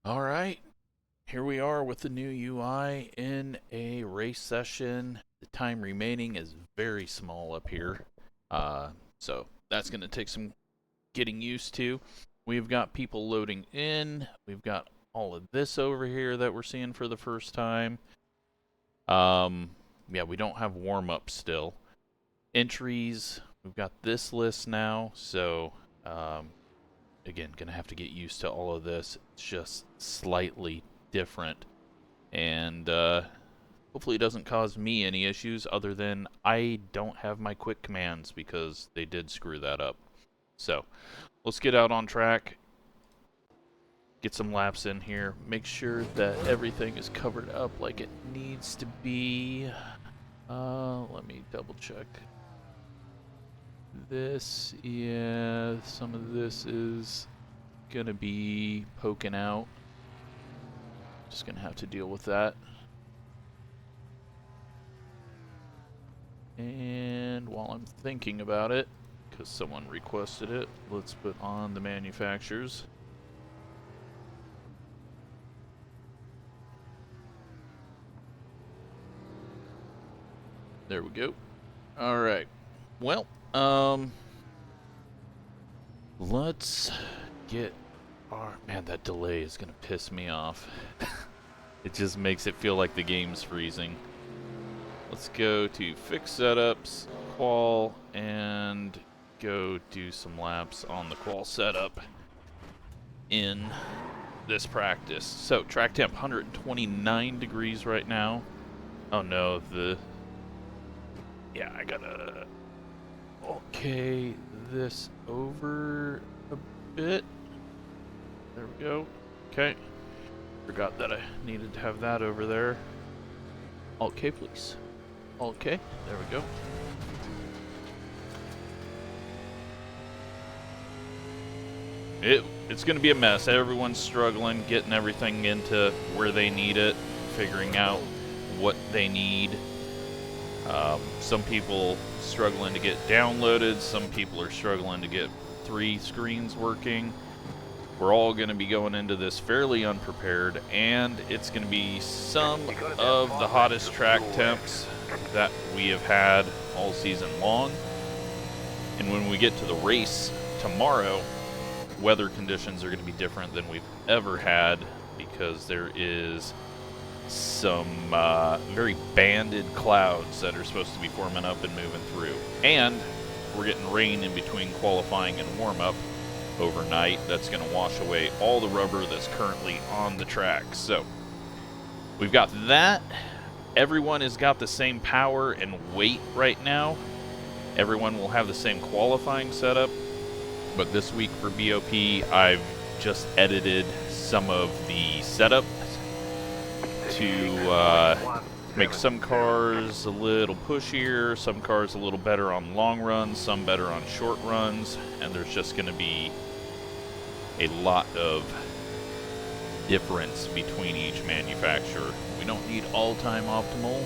All right, here we are with the new UI in a race session. The time remaining is very small up here, so that's going to take some getting used to. We've got people loading in. We've got all of this over here that we're seeing for the first time. Yeah, we don't have warm-up still. Entries, we've got this list now, so again, gonna have to get used to all of this. It's just slightly different, and hopefully it doesn't cause me any issues other than I don't have my quick commands because they did screw that up. So let's get out on track, get some laps in here, make sure that everything is covered up like it needs to be. Let me double check this. Yeah, some of this is gonna be poking out. Just gonna have to deal with that. And while I'm thinking about it, because someone requested it, let's put on the manufacturers. There we go. All right. Well, let's get our... Man, that delay is gonna piss me off. It just makes it feel like the game's freezing. Let's go to Fix Setups, Qual, and go do some laps on the Qual setup in this practice. So, track temp, 129 degrees right now. Oh no, yeah, I gotta... Okay, this over a bit. There we go. Okay. Forgot that I needed to have that over there. Okay, please. Okay, there we go. It's going to be a mess. Everyone's struggling, getting everything into where they need it, figuring out what they need. Some people struggling to get downloaded. Some people are struggling to get 3 screens working. We're all going to be going into this fairly unprepared, and it's going to be some of the hottest track temps that we have had all season long. And when we get to the race tomorrow, weather conditions are going to be different than we've ever had because there is some very banded clouds that are supposed to be forming up and moving through. And we're getting rain in between qualifying and warm-up overnight. That's going to wash away all the rubber that's currently on the track. So we've got that. Everyone has got the same power and weight right now. Everyone will have the same qualifying setup. But this week for BOP, I've just edited some of the setup to make some cars a little pushier, some cars a little better on long runs, some better on short runs, and there's just going to be a lot of difference between each manufacturer. We don't need all-time optimal.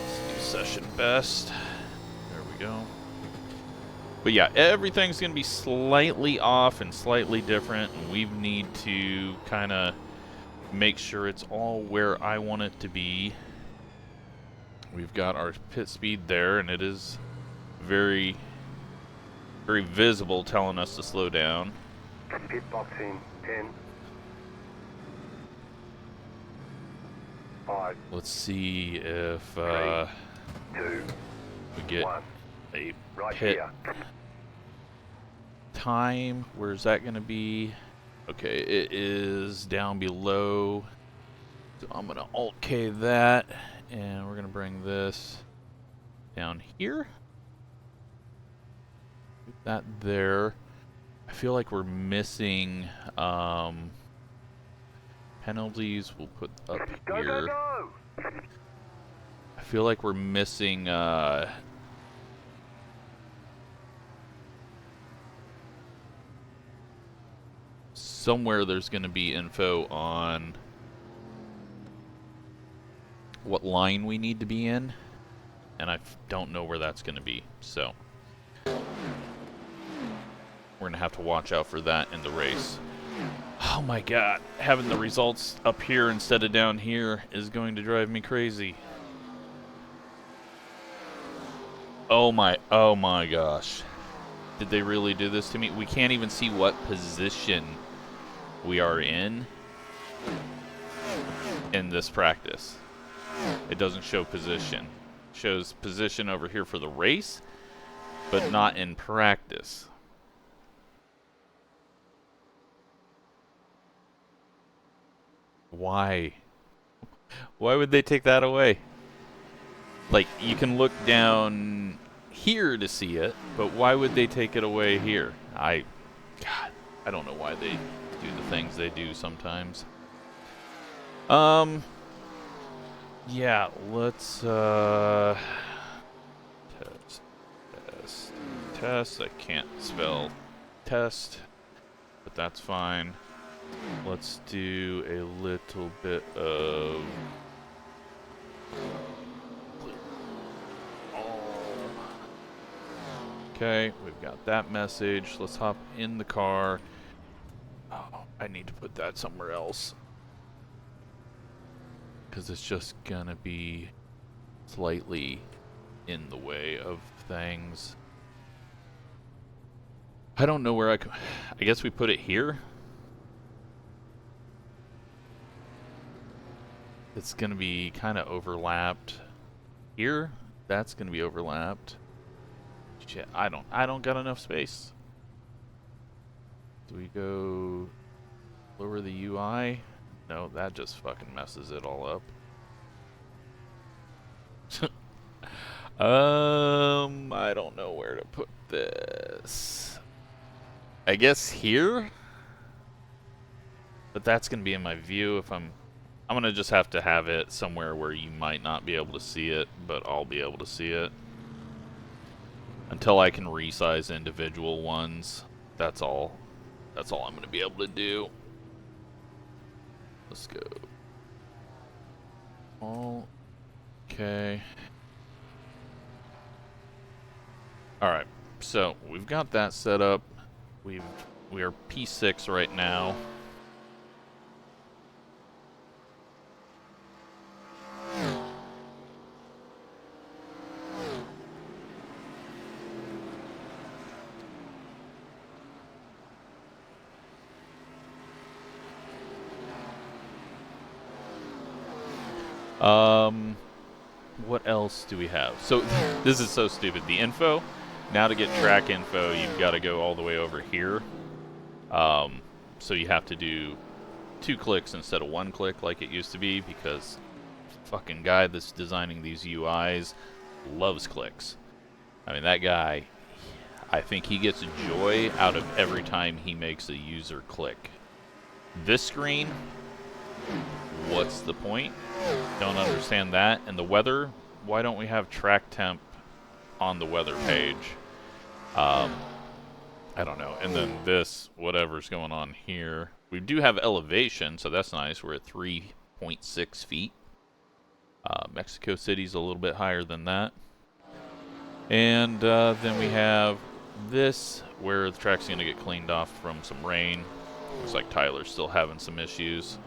Let's do session best. There we go. But yeah, everything's going to be slightly off and slightly different, and we need to kind of make sure it's all where I want it to be. We've got our pit speed there, and it is very, very visible telling us to slow down. Pit box in 10, 5. Let's see if 3, 2, we get 1. a Right pit here. time. Where's that going to be? Okay, it is down below. So I'm going to Alt-K that, and we're going to bring this down here. Put that there. I feel like we're missing penalties. We'll put up Go, here. go, go! I feel like we're missing somewhere there's going to be info on what line we need to be in, and I don't know where that's going to be, so we're going to have to watch out for that in the race. Oh my god, having the results up here instead of down here is going to drive me crazy. Oh my gosh. Did they really do this to me? We can't even see what position we are in this practice. It doesn't show position. It shows position over here for the race, but not in practice. Why? Why would they take that away? Like, you can look down here to see it, but why would they take it away here? God, I don't know why they do the things they do sometimes. Yeah, let's, test. I can't spell test, but that's fine. Let's do a little bit of okay, we've got that message. Let's hop in the car. Oh, I need to put that somewhere else, because it's just gonna be slightly in the way of things. I don't know where I guess we put it here. It's gonna be kind of overlapped here. That's gonna be overlapped. Shit, I don't got enough space. Do we go lower the UI? No, that just fucking messes it all up. I don't know where to put this. I guess here? But that's gonna be in my view if I'm gonna just have to have it somewhere where you might not be able to see it, but I'll be able to see it. Until I can resize individual ones. That's all. That's all I'm gonna be able to do. Let's go. All okay. Alright, so we've got that set up. We are P6 right now. What else do we have? So, this is so stupid. The info, now to get track info, you've got to go all the way over here. So you have to do 2 clicks instead of 1 click like it used to be, because fucking guy that's designing these UIs loves clicks. I mean, that guy, I think he gets joy out of every time he makes a user click. This screen, what's the point? Don't understand that. And the weather, why don't we have track temp on the weather page? I don't know. And then this, whatever's going on here. We do have elevation, so that's nice. We're at 3.6 feet. Mexico City's a little bit higher than that. And then we have this, where the track's going to get cleaned off from some rain. Looks like Tyler's still having some issues.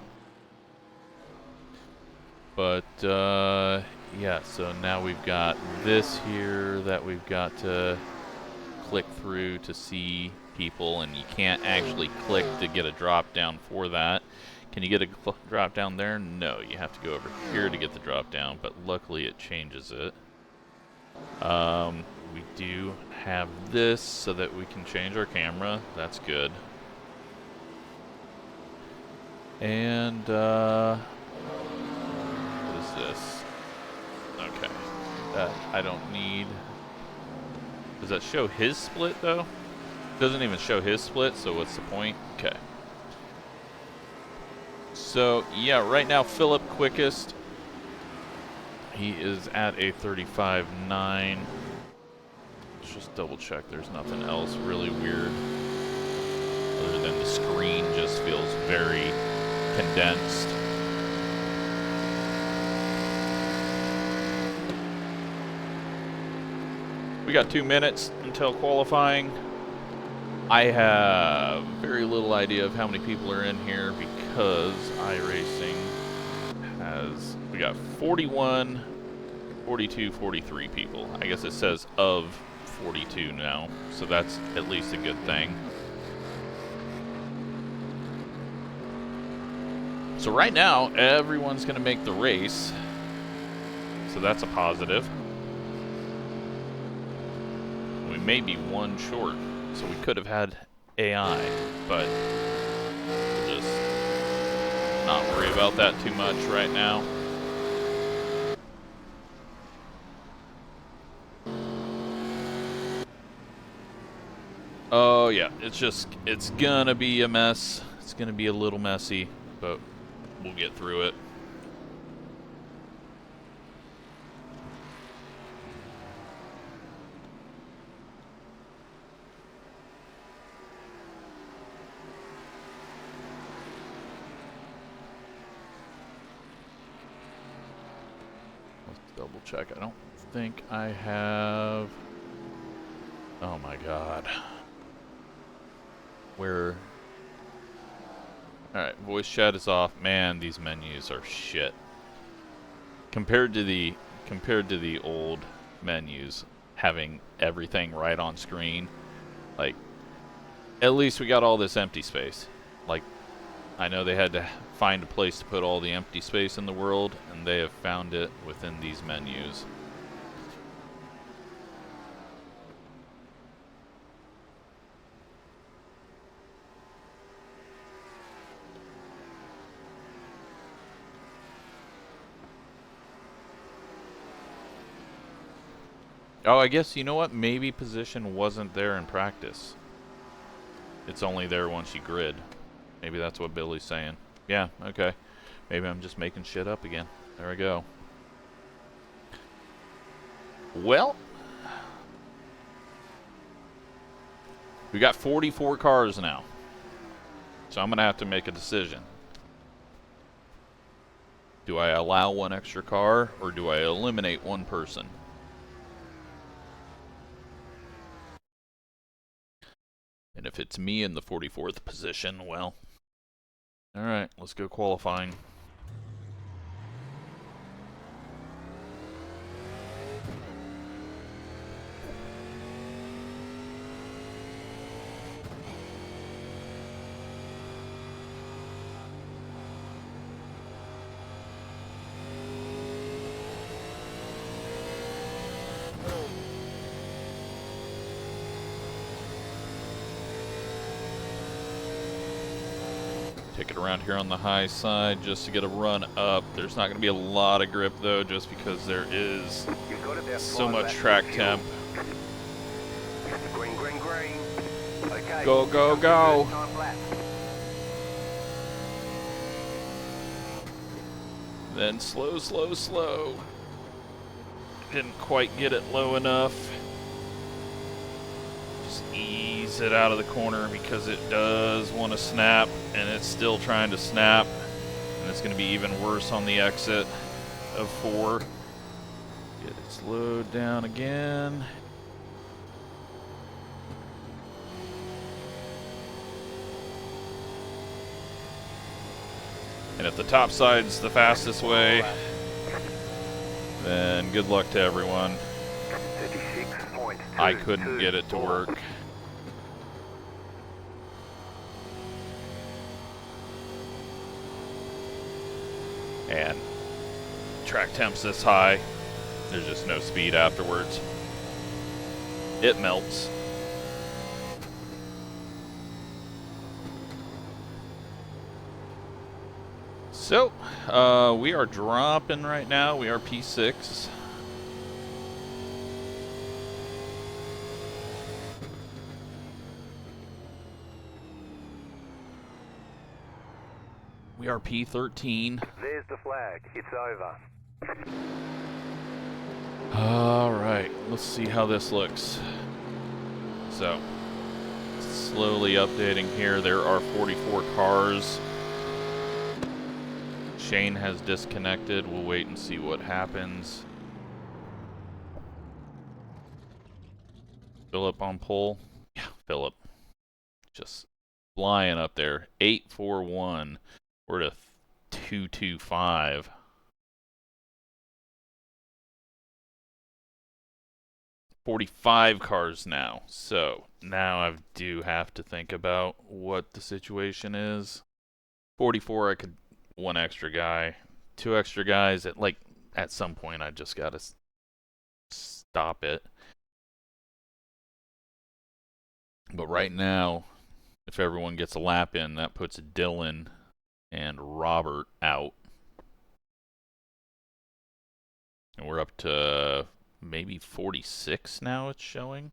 But, yeah, so now we've got this here that we've got to click through to see people, and you can't actually click to get a drop down for that. Can you get a drop down there? No, you have to go over here to get the drop down, but luckily it changes it. We do have this so that we can change our camera. That's good. And, this. Okay. That I don't need. Does that show his split though? Doesn't even show his split, so what's the point? Okay. So yeah, right now Philip quickest. He is at a 35.9. Let's just double check there's nothing else really weird. Other than the screen just feels very condensed. We got 2 minutes until qualifying. I have very little idea of how many people are in here because iRacing has, we got 41, 42, 43 people. I guess it says of 42 now, so that's at least a good thing. So right now, everyone's going to make the race, so that's a positive. We may be one short, so we could have had AI, but we'll just not worry about that too much right now. Oh yeah, it's gonna be a mess. It's gonna be a little messy, but we'll get through it. Let's double check. I don't think I have... Oh my god. Where... Alright, voice chat is off. Man, these menus are shit. Compared to the old menus, having everything right on screen, like, at least we got all this empty space. Like, I know they had to find a place to put all the empty space in the world, and they have found it within these menus. Oh, I guess, you know what? Maybe position wasn't there in practice. It's only there once you grid. Maybe that's what Billy's saying. Yeah, okay. Maybe I'm just making shit up again. There we go. Well, we got 44 cars now. So I'm going to have to make a decision. Do I allow one extra car, or do I eliminate one person? And if it's me in the 44th position, well... Alright, let's go qualifying. Take it around here on the high side just to get a run up. There's not going to be a lot of grip though, just because there is so much track temp. Green, green, green. Okay. Go, go, go. Then slow, slow, slow. Didn't quite get it low enough. Just ease it out of the corner because it does want to snap, and it's still trying to snap. And it's going to be even worse on the exit of 4. Get it slowed down again. And if the top side's the fastest way, then good luck to everyone. I couldn't get it to work. And track temp's this high, there's just no speed afterwards. It melts. So, we are dropping right now. We are P6. We are P13. There's the flag. It's over. Alright, let's see how this looks. So, slowly updating here. There are 44 cars. Shane has disconnected. We'll wait and see what happens. Philip on pole. Yeah, Philip. Just flying up there. 841. We're at 225. $45 cars now. So now I do have to think about what the situation is. 44, I could one extra guy, two extra guys. At some point, I just gotta stop it. But right now, if everyone gets a lap in, that puts Dylan and Robert out. And we're up to maybe 46 now, it's showing.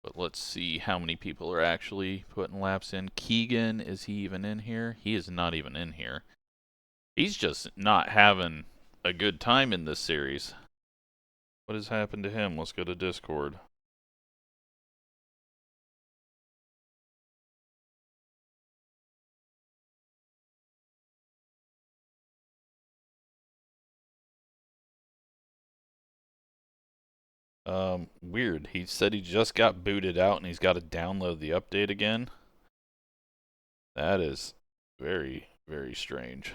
But let's see how many people are actually putting laps in. Keegan, is he even in here? He is not even in here. He's just not having a good time in this series. What has happened to him? Let's go to Discord. Weird. He said he just got booted out and he's got to download the update again. That is very, very strange.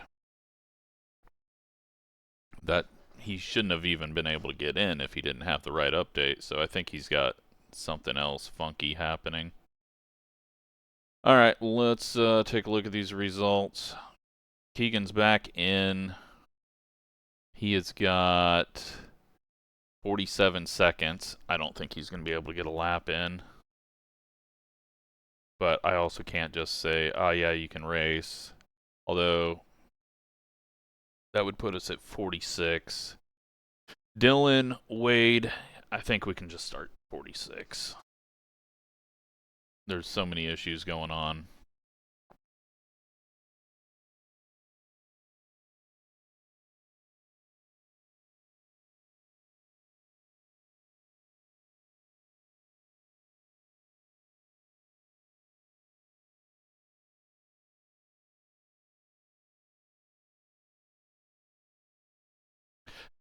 That he shouldn't have even been able to get in if he didn't have the right update. So I think he's got something else funky happening. All right, let's take a look at these results. Keegan's back in. He has got 47 seconds. I don't think he's going to be able to get a lap in. But I also can't just say, oh yeah, you can race. Although, that would put us at 46. Dylan, Wade, I think we can just start 46. There's so many issues going on.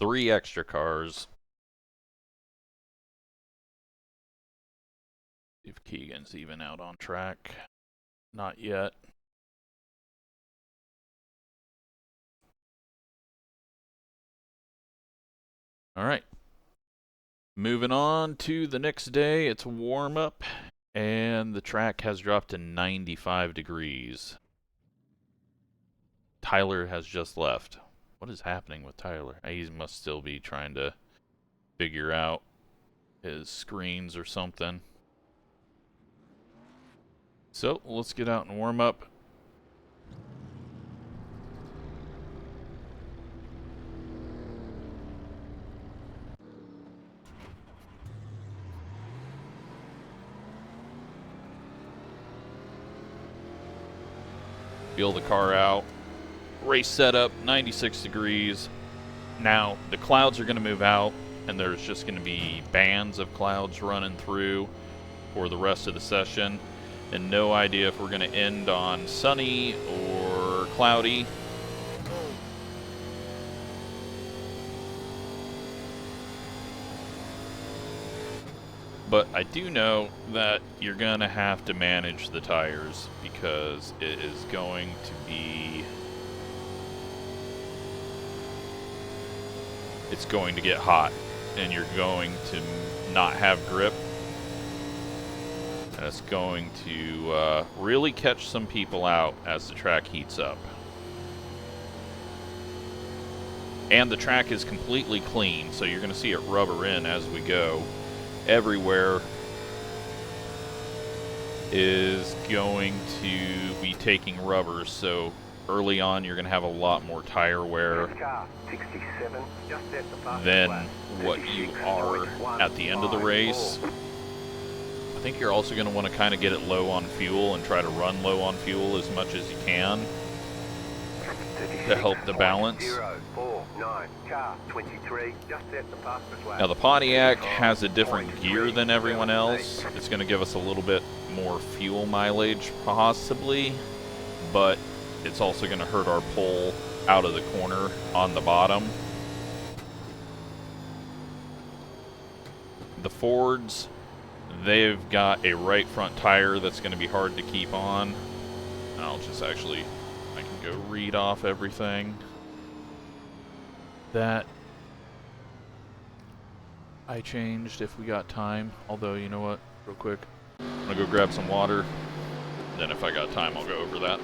Three extra cars. See if Keegan's even out on track. Not yet. All right. Moving on to the next day. It's warm up, and the track has dropped to 95 degrees. Tyler has just left. What is happening with Tyler? He must still be trying to figure out his screens or something. So, let's get out and warm up. Feel the car out. Race setup, 96 degrees. Now, the clouds are going to move out, and there's just going to be bands of clouds running through for the rest of the session. And no idea if we're going to end on sunny or cloudy. But I do know that you're going to have to manage the tires because it is going to be... It's going to get hot and you're going to not have grip. And it's going to really catch some people out as the track heats up. And the track is completely clean, so you're going to see it rubber in as we go. Everywhere is going to be taking rubber, so early on you're going to have a lot more tire wear than what you are at the end of the race. I think you're also going to want to kind of get it low on fuel and try to run low on fuel as much as you can to help the balance. Now the Pontiac has a different gear than everyone else. It's going to give us a little bit more fuel mileage possibly, but it's also going to hurt our pull out of the corner on the bottom. The Fords, they've got a right front tire that's going to be hard to keep on. I'll just actually, I can go read off everything that I changed if we got time. Although, you know what, real quick, I'm going to go grab some water. Then if I got time, I'll go over that.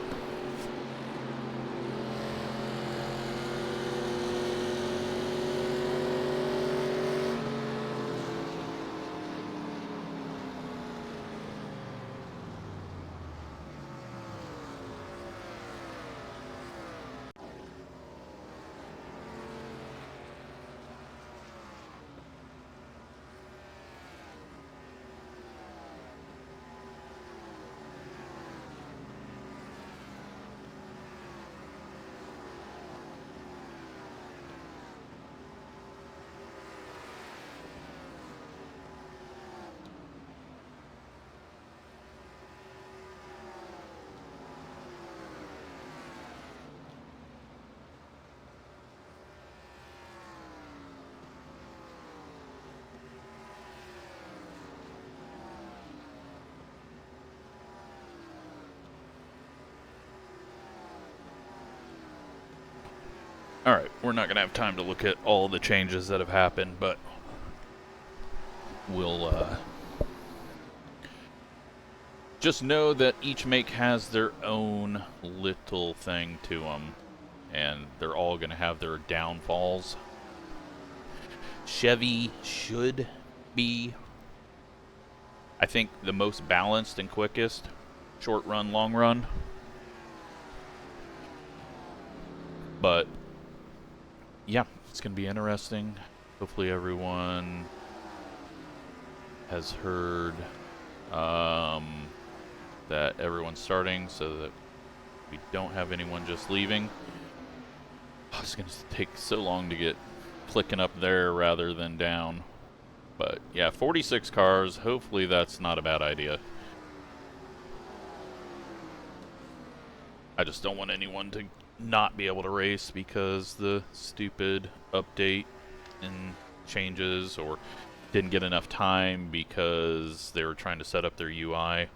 Alright, we're not going to have time to look at all the changes that have happened, but we'll just know that each make has their own little thing to them, and they're all going to have their downfalls. Chevy should be, I think, the most balanced and quickest, short run, long run. But yeah, it's going to be interesting. Hopefully everyone has heard that everyone's starting so that we don't have anyone just leaving. Oh, it's going to take so long to get clicking up there rather than down. But yeah, 46 cars. Hopefully that's not a bad idea. I just don't want anyone to not be able to race because the stupid update and changes, or didn't get enough time because they were trying to set up their UI.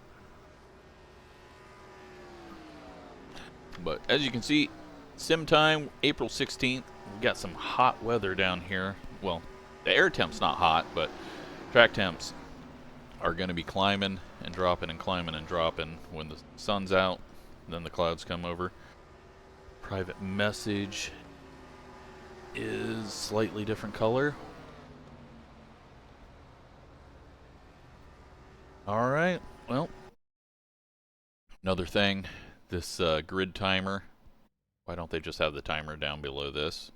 But as you can see, sim time, April 16th. We got some hot weather down here. Well, the air temp's not hot, but track temps are going to be climbing and dropping and climbing and dropping when the sun's out. Then the clouds come over. Private message is slightly different color. Alright, well, another thing, this grid timer, why don't they just have the timer down below this?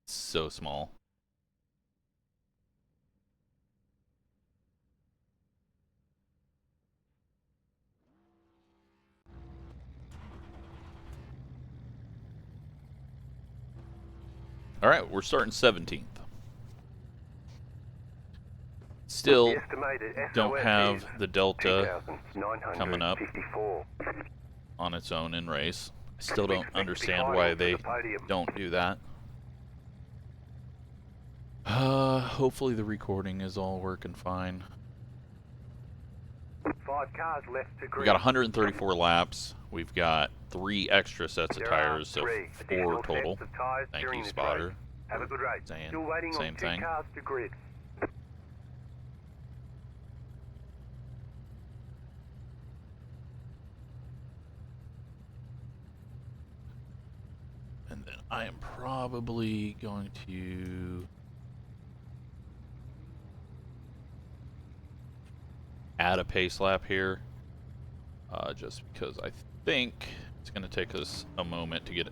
It's so small. Alright, we're starting 17th. Still don't have the Delta coming up on its own in race. I still don't understand why they don't do that. Hopefully the recording is all working fine. 5 cars left to We got 134 laps. We've got 3 extra sets of tires, so 4 total. Thank you, spotter. Have a good race. Still waiting on 2 cars to grid. And then I am probably going to add a pace lap here, just because I think it's going to take us a moment to get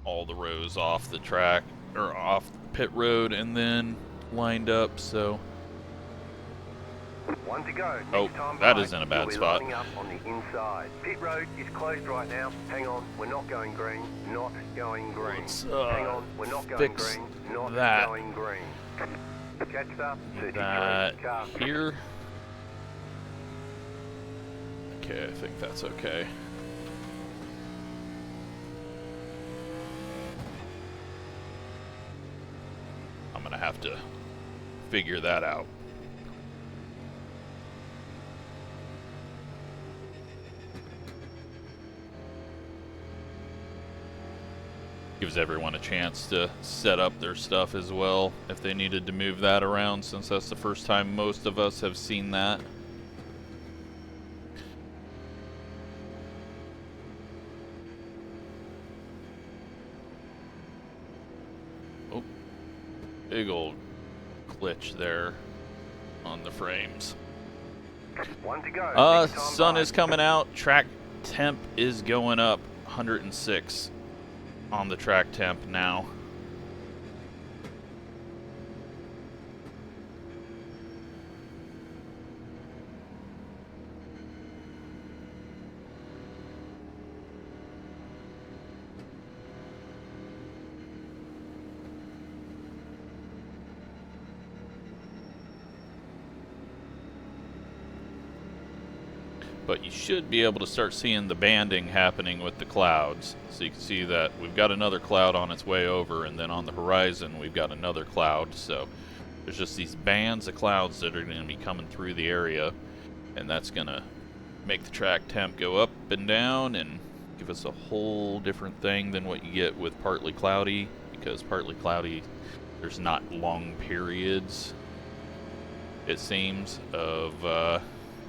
all the rows off the track, or off the pit road, and then lined up, so... 1 to go. Oh, that is in a bad spot. Up on the inside. Pit road is closed right now. Hang on, we're not going green. Not going green. Hang on, we're not going green. Not going green. Catch up. That here. Okay, I think that's okay. I'm gonna have to figure that out. Gives everyone a chance to set up their stuff as well if they needed to move that around, since that's the first time most of us have seen that. Oh, big old glitch there on the frames. One to go. Sun is coming out. Track temp is going up 106 on the track temp now. But you should be able to start seeing the banding happening with the clouds. So you can see that we've got another cloud on its way over, and then on the horizon we've got another cloud. So there's just these bands of clouds that are going to be coming through the area, and that's going to make the track temp go up and down and give us a whole different thing than what you get with partly cloudy, because partly cloudy, there's not long periods, it seems, of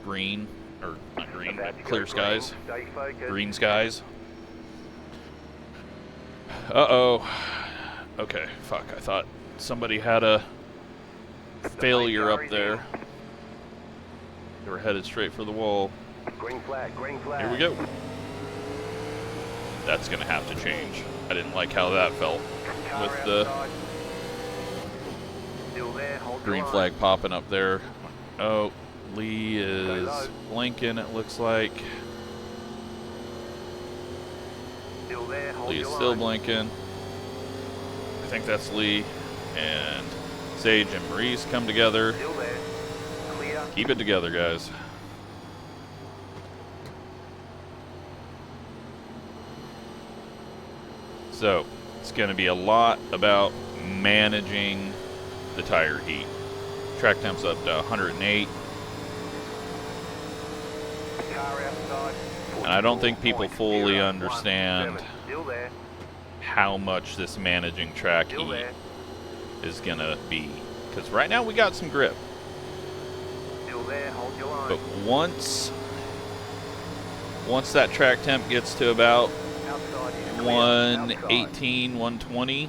green. Or not green, but clear skies. Green skies. Uh-oh. Okay, fuck. I thought somebody had a failure up there. They were headed straight for the wall. Green flag, green flag. Here we go. That's going to have to change. I didn't like how that felt with the green flag popping up there. Oh. Lee is blinking, it looks like. Lee is still blinking. I think that's Lee. And Sage and Maurice come together. Keep it together, guys. So, it's going to be a lot about managing the tire heat. Track temp's up to 108. And I don't think people fully understand how much this managing track heat is going to be. Because right now we got some grip. But once that track temp gets to about 118, 120,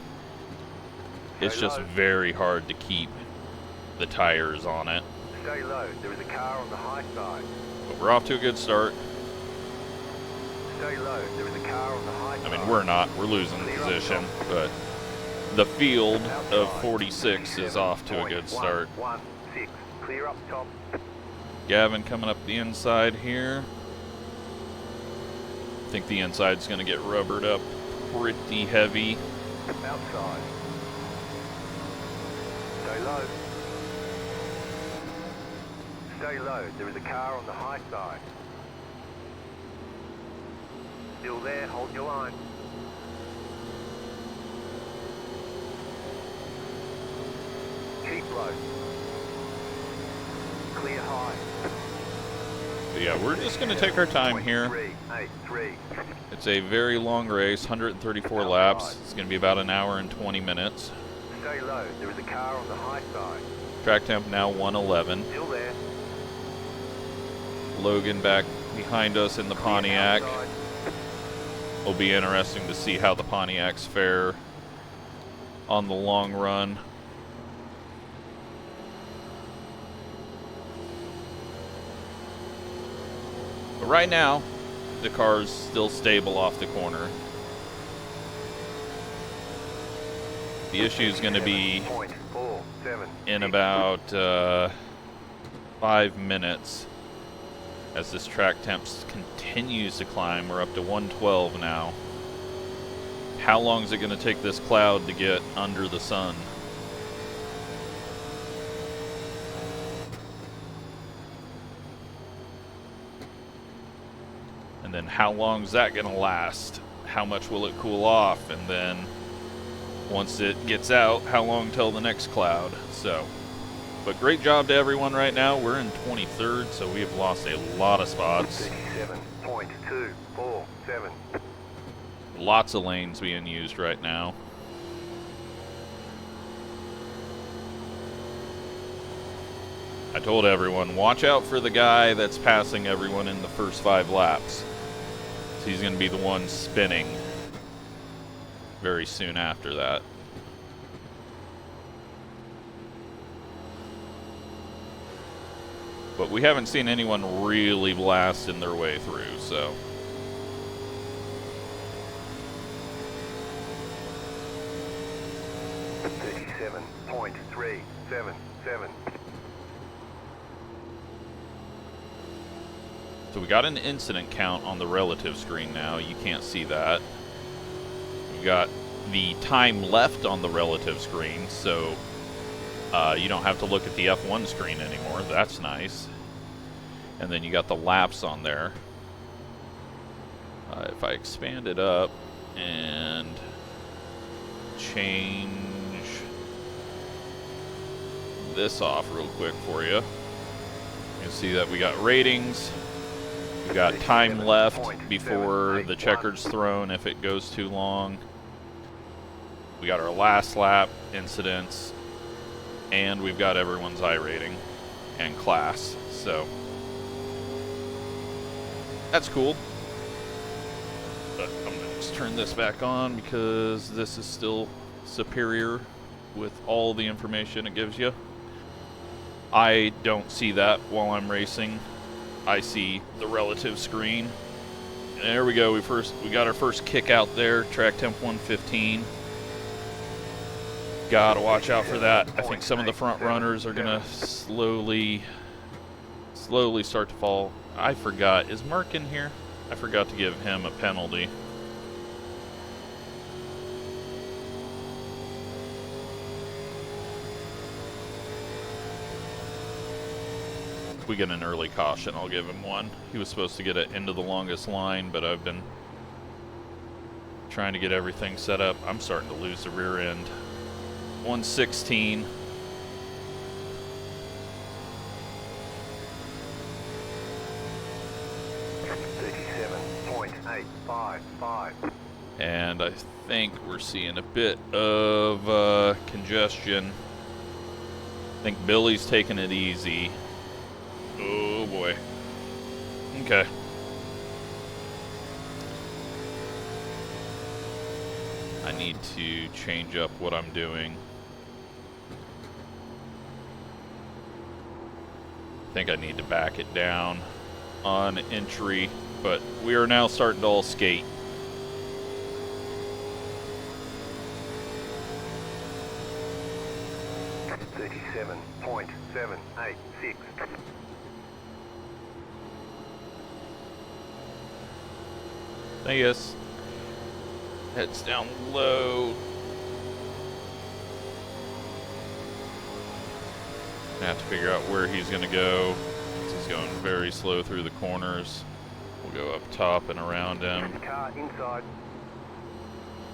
it's just very hard to keep the tires on it. Stay low. There is a car on the high side. But we're off to a good start. Stay low. There is a car on the high side. I mean, we're not. We're losing position, but the field of 46 is off to a good start. 1-6. Clear up top. Gavin coming up the inside here. I think the inside's going to get rubbered up pretty heavy. Outside. Stay low. Stay low. There is a car on the high side. Still there. Hold your line. Keep low. Clear high. But yeah, we're just going to take our time here. 3-8-3. It's a very long race, 134 laps. It's going to be about an hour and 20 minutes. Stay low. There is a car on the high side. Track temp now 111. Still there. Logan back behind us in the Pontiac. Will be interesting to see how the Pontiacs fare on the long run. But right now, the car's still stable off the corner. The issue is going to be in about 5 minutes as this track temp continues to climb. We're up to 112 now. How long is it going to take this cloud to get under the sun? And then how long is that going to last? How much will it cool off? And then once it gets out, how long till the next cloud? So, but great job to everyone right now. We're in 23rd, so we have lost a lot of spots. 37.247. Lots of lanes being used right now. I told everyone, watch out for the guy that's passing everyone in the first 5 laps. So he's going to be the one spinning very soon after that. But we haven't seen anyone really blasting their way through, so. .377. So we got an incident count on the relative screen now. You can't see that. We got the time left on the relative screen, so you don't have to look at the F1 screen anymore. That's nice. And then you got the laps on there. If I expand it up and change this off real quick for you, you can see that we got ratings. We got time left before the checker's thrown if it goes too long. We got our last lap incidents, and we've got everyone's iRating and class. So that's cool. But I'm gonna just turn this back on because this is still superior with all the information it gives you. I don't see that while I'm racing. I see the relative screen. And there we go. We got our first kick out there. Track temp 115. Gotta watch out for that. I think some of the front runners are gonna slowly start to fall. I forgot. Is Mark in here? I forgot to give him a penalty. We get an early caution, I'll give him one. He was supposed to get it into the longest line, but I've been trying to get everything set up. I'm starting to lose the rear end. 116. And I think we're seeing a bit of congestion. I think Billy's taking it easy. Oh boy. Okay. I need to change up what I'm doing. I think I need to back it down on entry, but we are now starting to all skate. .786. I guess heads down low. I have to figure out where he's going to go. He's going very slow through the corners. We'll go up top and around him. Car inside.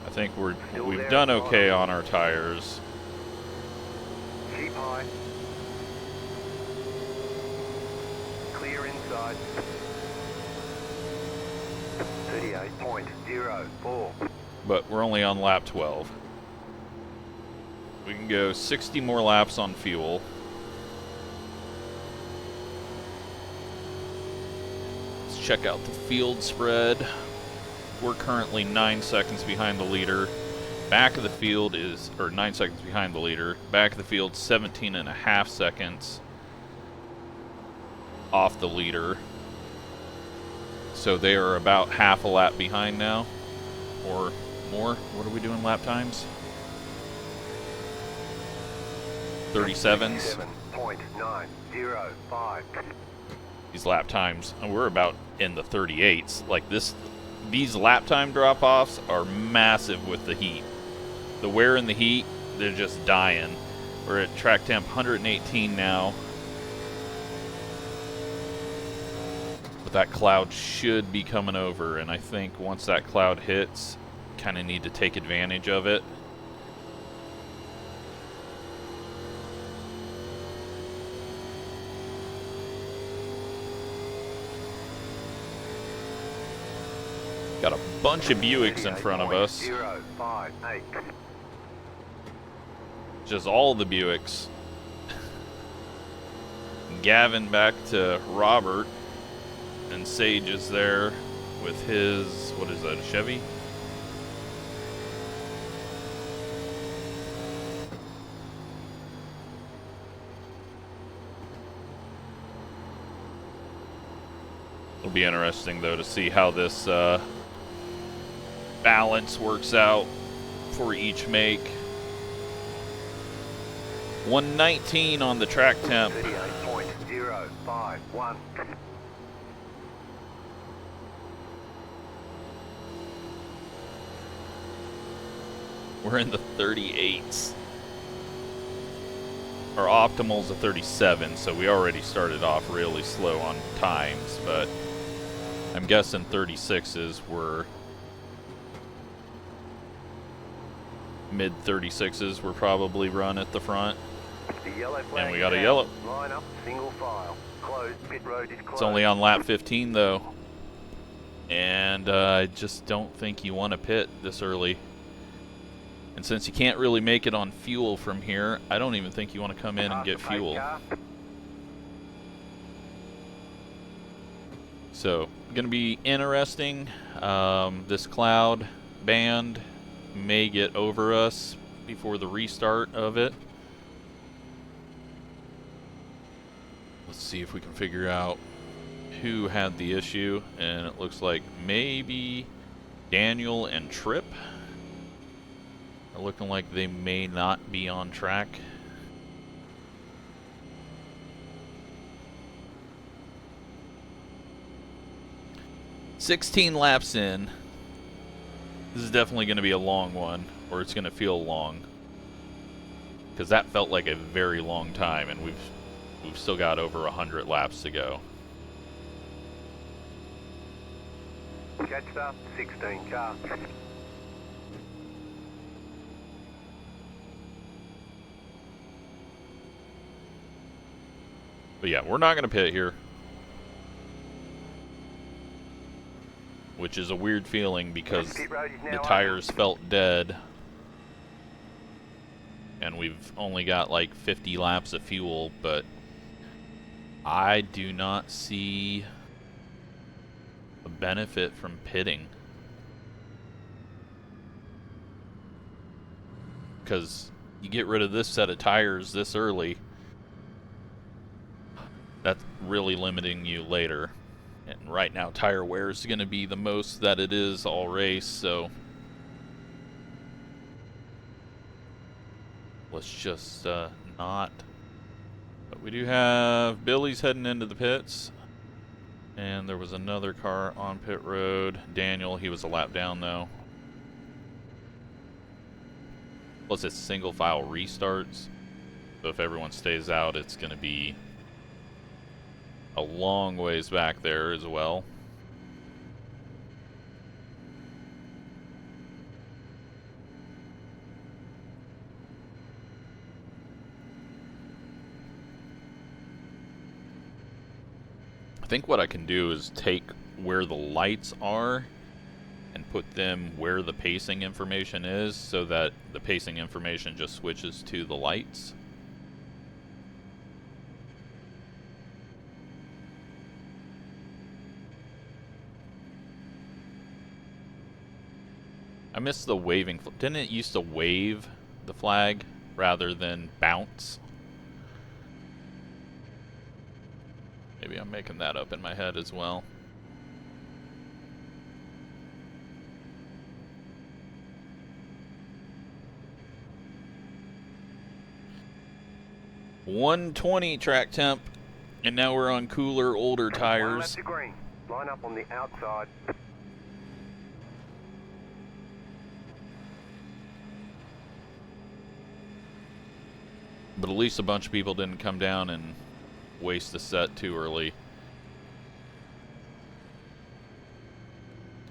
I think we've done okay on our tires. Keep high. Clear inside. 38.04. But we're only on lap 12. We can go 60 more laps on fuel. Let's check out the field spread. We're currently 9 seconds behind the leader. Back of the field is, or 9 seconds behind the leader. Back of the field, 17.5 seconds off the leader. So they are about half a lap behind now, or more. What are we doing lap times? 37s. 7.905. These lap times, and we're about in the 38s. Like these lap time drop-offs are massive with the heat. The wear and the heat, they're just dying. We're at track temp 118 now. But that cloud should be coming over, and I think once that cloud hits, kind of need to take advantage of it. Got a bunch of Buicks in front of us. 058. Just all the Buicks. Gavin back to Robert. And Sage is there with his, what is that, a Chevy? It'll be interesting, though, to see how this balance works out for each make. 119 on the track temp. 38.051. We're in the 38s. Our optimal's a 37, so we already started off really slow on times, but I'm guessing 36s were mid 36s were probably run at the front. And we got a yellow. Line up, single file. Closed, pit road is closed. It's only on lap 15 though. And I just don't think you want to pit this early. And since you can't really make it on fuel from here, I don't even think you want to come in and get fuel. So, gonna be interesting. This cloud band may get over us before the restart of it. Let's see if we can figure out who had the issue, and it looks like maybe Daniel and Trip are looking like they may not be on track. "16 laps in." This is definitely going to be a long one, or it's going to feel long, because that felt like a very long time, and we've still got over 100 laps to go. Catched up, 16 car. But yeah, we're not going to pit here, which is a weird feeling because the tires felt dead, and we've only got like 50 laps of fuel, but I do not see a benefit from pitting, because you get rid of this set of tires this early, that's really limiting you later. And right now tire wear is going to be the most that it is all race, so let's just not. But we do have Billy's heading into the pits, and there was another car on pit road. Daniel, he was a lap down though. Plus it's single file restarts, so if everyone stays out, it's going to be a long ways back there as well. I think what I can do is take where the lights are and put them where the pacing information is, so that the pacing information just switches to the lights. I miss the waving. Didn't it used to wave the flag rather than bounce? Maybe I'm making that up in my head as well. "120 track temp, and now we're on cooler, older tires." Green. Line up on the outside. But at least a bunch of people didn't come down and waste the set too early.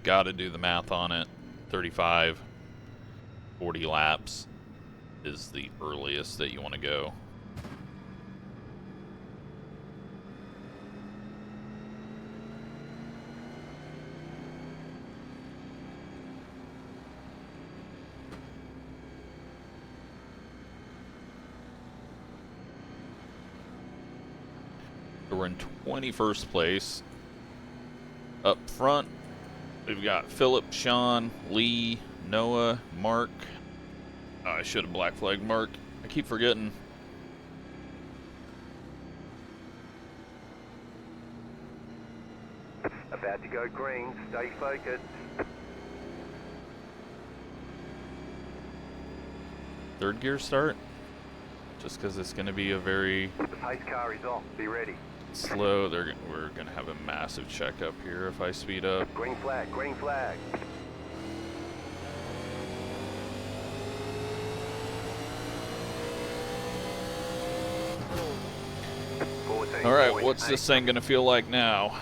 Gotta do the math on it. 35, 40 laps is the earliest that you want to go. We're in 21st place. Up front, we've got Philip, Sean, Lee, Noah, Mark. I should have black flagged Mark. I keep forgetting. About to go green. Stay focused. Third gear start. Just because it's going to be a very The pace car is off. Be ready. slow. We're going to have a massive checkup here if I speed up. Green flag. Green flag. All right, what's this thing going to feel like now?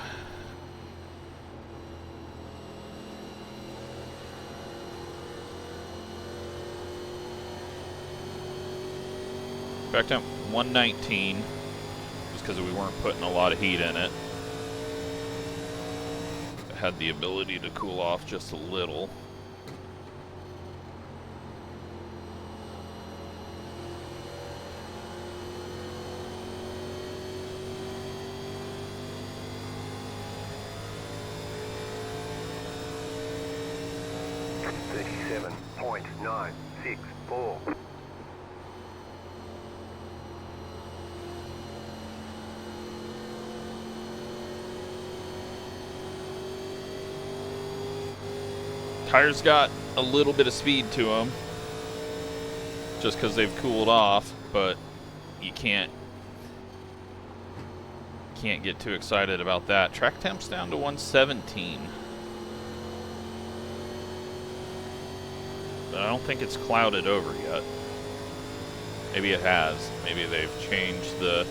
Back down 119, just because we weren't putting a lot of heat in it. It had the ability to cool off just a little. .964. Tires got a little bit of speed to them, just because they've cooled off, but you can't get too excited about that. Track temp's down to 117. But I don't think it's clouded over yet. Maybe it has. Maybe they've changed the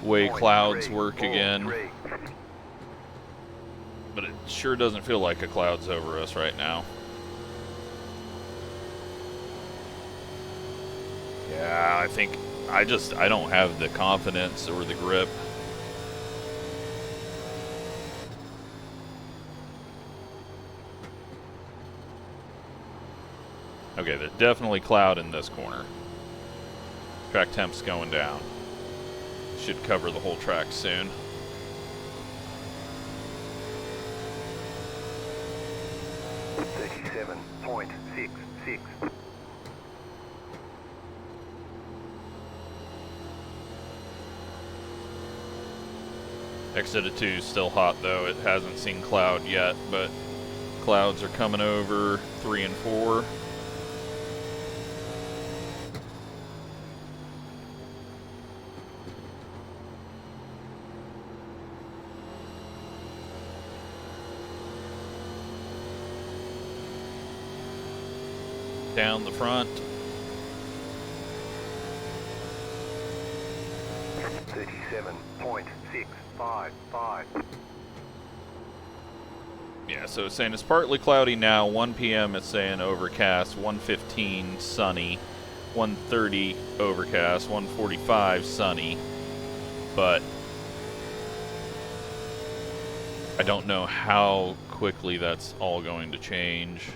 way clouds work again. But it sure doesn't feel like a cloud's over us right now. Yeah, I think I don't have the confidence or the grip. Okay, there's definitely cloud in this corner. Track temp's going down. Should cover the whole track soon. .66. Exit of 2 is still hot though. It hasn't seen cloud yet, but clouds are coming over 3 and 4. Down the front. 37.655. Yeah, so it's saying it's partly cloudy now. 1 p.m. it's saying overcast. 1:15 sunny. 1:30 overcast. 1:45 sunny. But I don't know how quickly that's all going to change.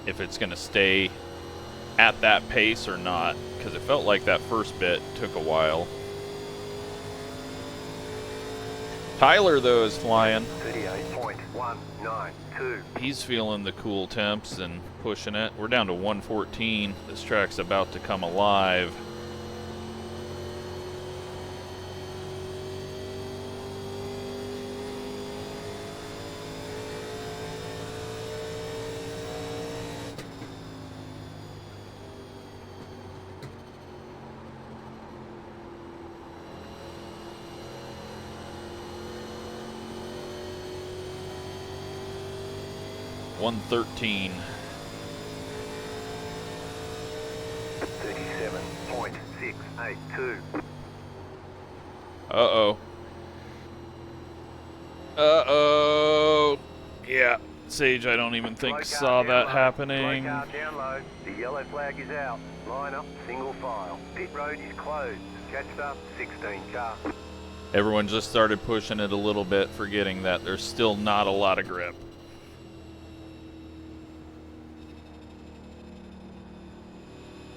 If it's going to stay at that pace or not, because it felt like that first bit took a while. Tyler, though, is flying. 38.192. He's feeling the cool temps and pushing it. We're down to 114. This track's about to come alive. .113. 37.682. Uh-oh. Uh-oh. Yeah. Sage, I don't even think saw that happening. Car down low. The yellow flag is out. Line up, single file. Pit road is closed. Catched up, 16 car. Everyone just started pushing it a little bit, forgetting that there's still not a lot of grip.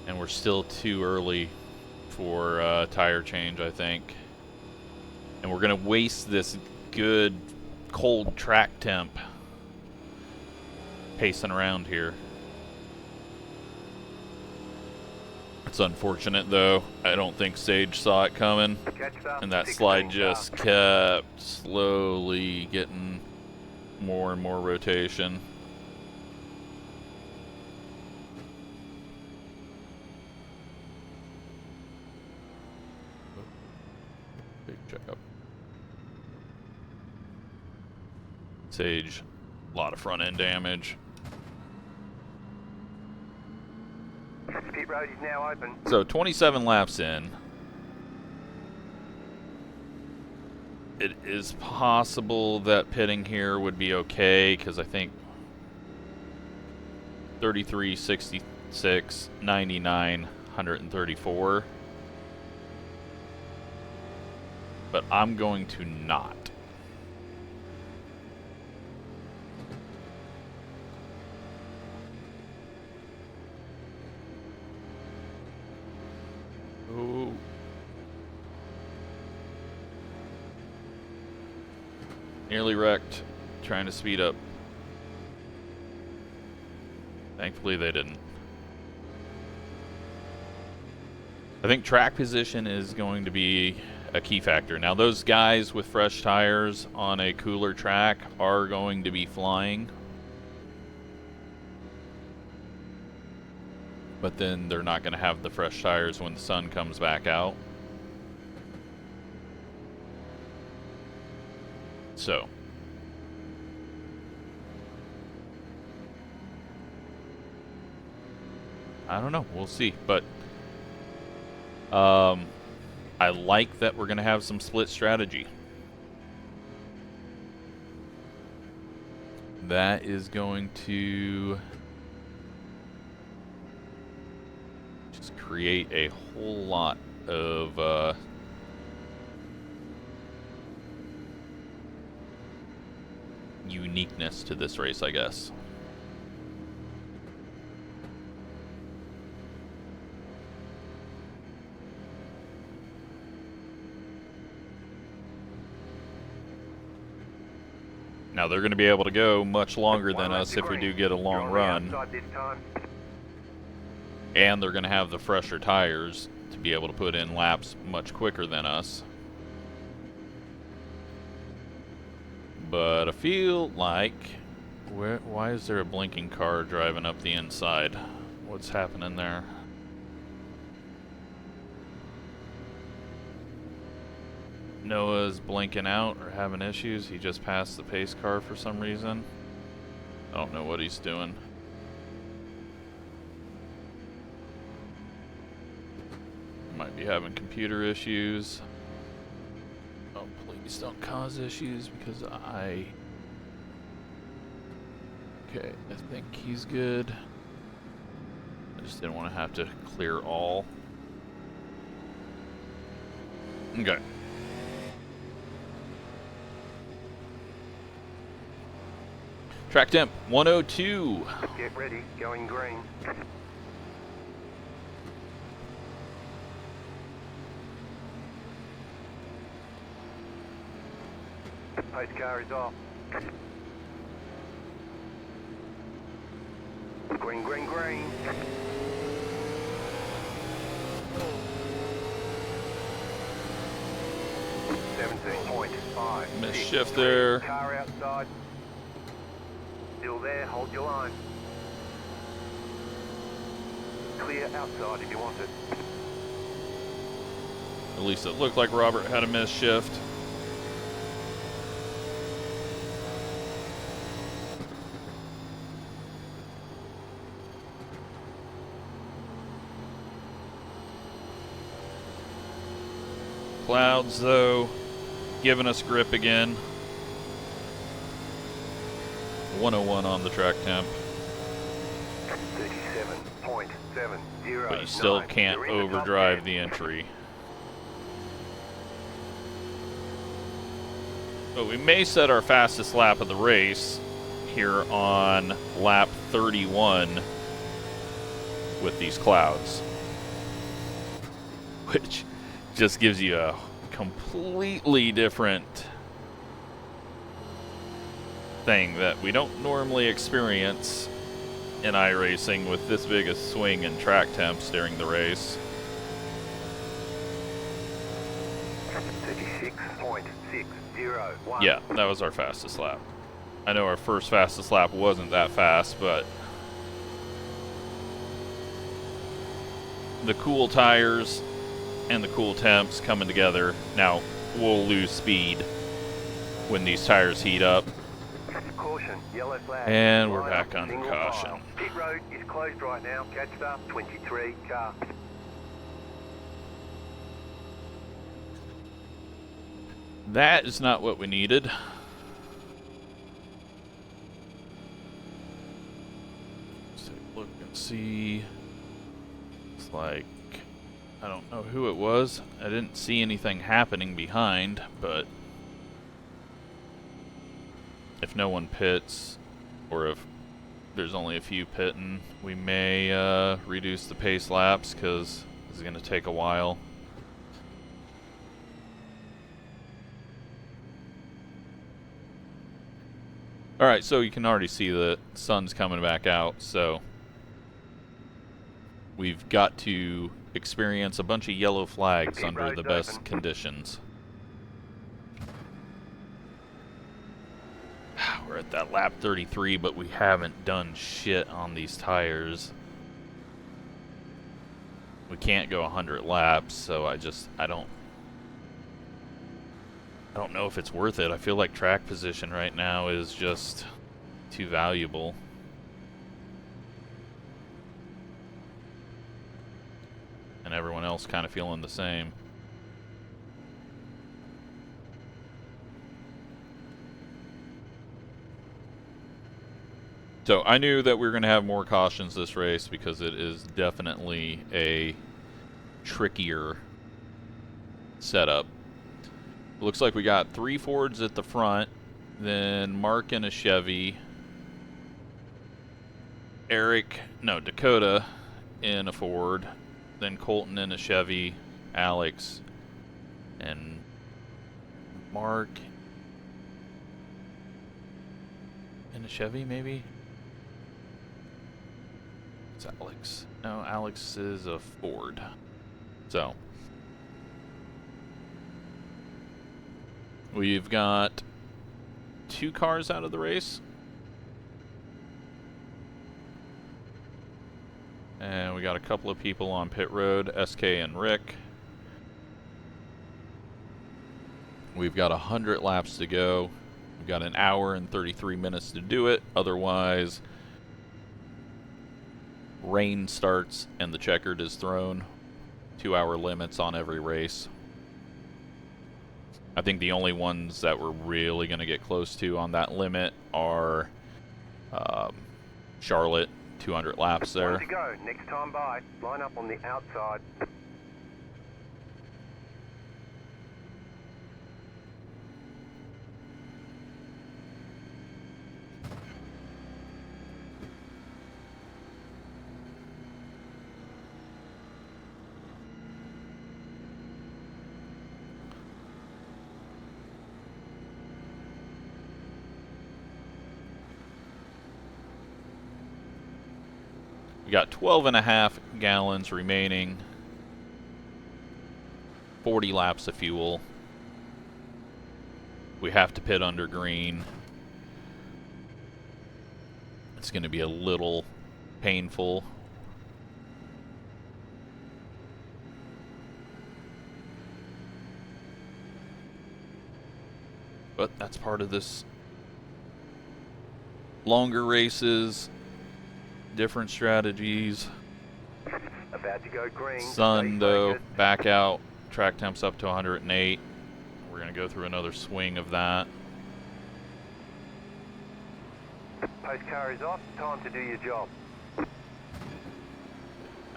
And we're still too early for tire change, I think. And we're going to waste this good cold track temp pacing around here. It's unfortunate, though. I don't think Sage saw it coming, and that slide just kept slowly getting more and more rotation. Big checkup. Sage, a lot of front end damage. Pit road is now open. So 27 laps in. It is possible that pitting here would be okay, because I think 33, 66, 99, 134. But I'm going to not. Oh. Nearly wrecked, trying to speed up. Thankfully they didn't. I think track position is going to be a key factor. Now those guys with fresh tires on a cooler track are going to be flying. But then they're not going to have the fresh tires when the sun comes back out. So. I don't know. We'll see. But I like that we're going to have some split strategy. That is going to just create a whole lot of uniqueness to this race, I guess. Now they're going to be able to go much longer than us if we do get a long run. And they're going to have the fresher tires to be able to put in laps much quicker than us. But I feel like... why is there a blinking car driving up the inside? What's happening there? Noah's blinking out or having issues. He just passed the pace car for some reason. I don't know what he's doing. Might be having computer issues. Oh, please don't cause issues because I... Okay, I think he's good. I just didn't want to have to clear all. Okay. Track temp 102. Get ready, going green. Pace car is off. Green, green, green. .5. Missed shift there. Car outside. Still there, hold your line. Clear outside if you want it. At least it looked like Robert had a missed shift. Clouds, though, giving us grip again. 101 on the track temp. 37.70. But you still can't overdrive the entry. But we may set our fastest lap of the race here on lap 31 with these clouds. which just gives you a completely different thing that we don't normally experience in iRacing with this big a swing in track temps during the race. 36.601. Yeah, that was our fastest lap. I know our first fastest lap wasn't that fast, but the cool tires and the cool temps coming together. Now, we'll lose speed when these tires heat up. Caution, yellow flag. And we're Line back up, under single caution. file. Pit road is closed right now. Catch start 23 car. That is not what we needed. Let's take a look and see. It's like, I don't know who it was. I didn't see anything happening behind, but if no one pits, or if there's only a few pitting, we may reduce the pace laps because this is going to take a while. Alright, so you can already see the sun's coming back out, so we've got to experience a bunch of yellow flags under the best conditions. We're at that lap 33, but we haven't done shit on these tires. We can't go 100 laps, so I don't know if it's worth it. I feel like track position right now is just too valuable. And everyone else kind of feeling the same. So I knew that we were going to have more cautions this race because it is definitely a trickier setup. Looks like we got 3 Fords at the front, then Mark in a Chevy, Dakota in a Ford, then Colton in a Chevy, Alex, and Mark in a Chevy, maybe? It's Alex. No, Alex is a Ford. So we've got 2 cars out of the race. And we got a couple of people on pit road, SK and Rick. We've got 100 laps to go. We've got an hour and 33 minutes to do it. Otherwise, rain starts and the checkered is thrown. 2-hour limits on every race. I think the only ones that we're really going to get close to on that limit are Charlotte, 200 laps there. Time to go. Next time by. Line up on the outside. We got 12.5 gallons remaining. 40 laps of fuel. We have to pit under green. It's going to be a little painful. But that's part of this. Longer races, different strategies. About to go green. Sun, though, back out. Track temps up to 108. We're going to go through another swing of that. Post car is off. Time to do your job.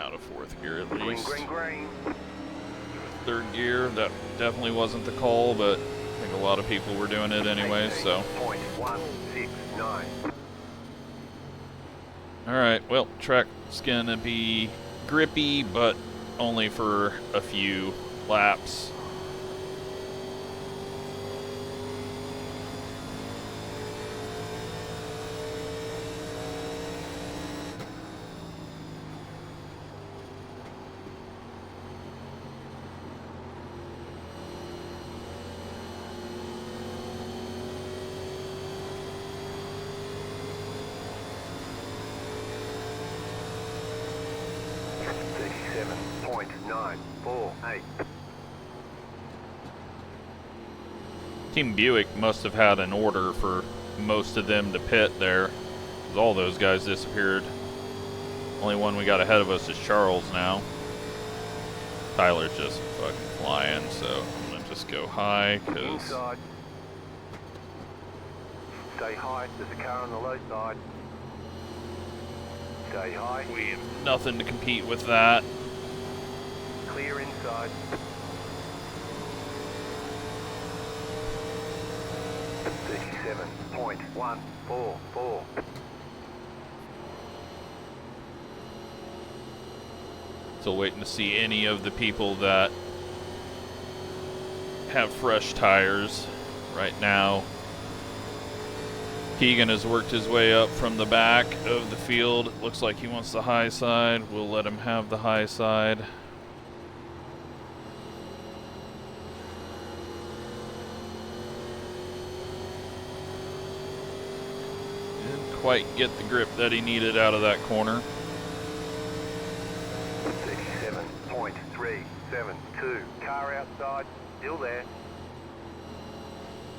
Out of 4th gear at Green, least. green, green. 3rd gear, that definitely wasn't the call, but I think a lot of people were doing it anyway, so. 18.169. Alright, well, track's gonna be grippy, but only for a few laps. Team Buick must have had an order for most of them to pit there, because all those guys disappeared. Only one we got ahead of us is Charles now. Tyler's just fucking flying, so I'm gonna just go high, because... Stay high, there's a car on the low side. Stay high. We have nothing to compete with that. Clear inside. 37.144. Still waiting to see any of the people that have fresh tires right now. Keegan has worked his way up from the back of the field. Looks like he wants the high side. We'll let him have the high side. Didn't quite get the grip that he needed out of that corner. 67.372. Car outside, still there.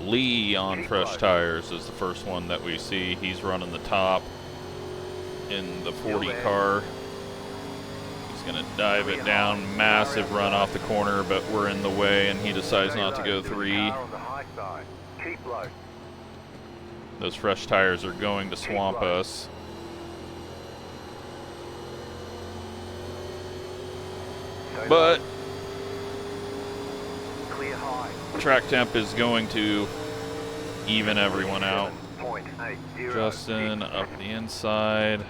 Lee on fresh tires is the first one that we see. He's running the top in the 40 car. He's going to dive it down. Massive run off the corner, but we're in the way, and he decides not to go 3. Those fresh tires are going to swamp us. But track temp is going to even everyone out. Justin up the inside.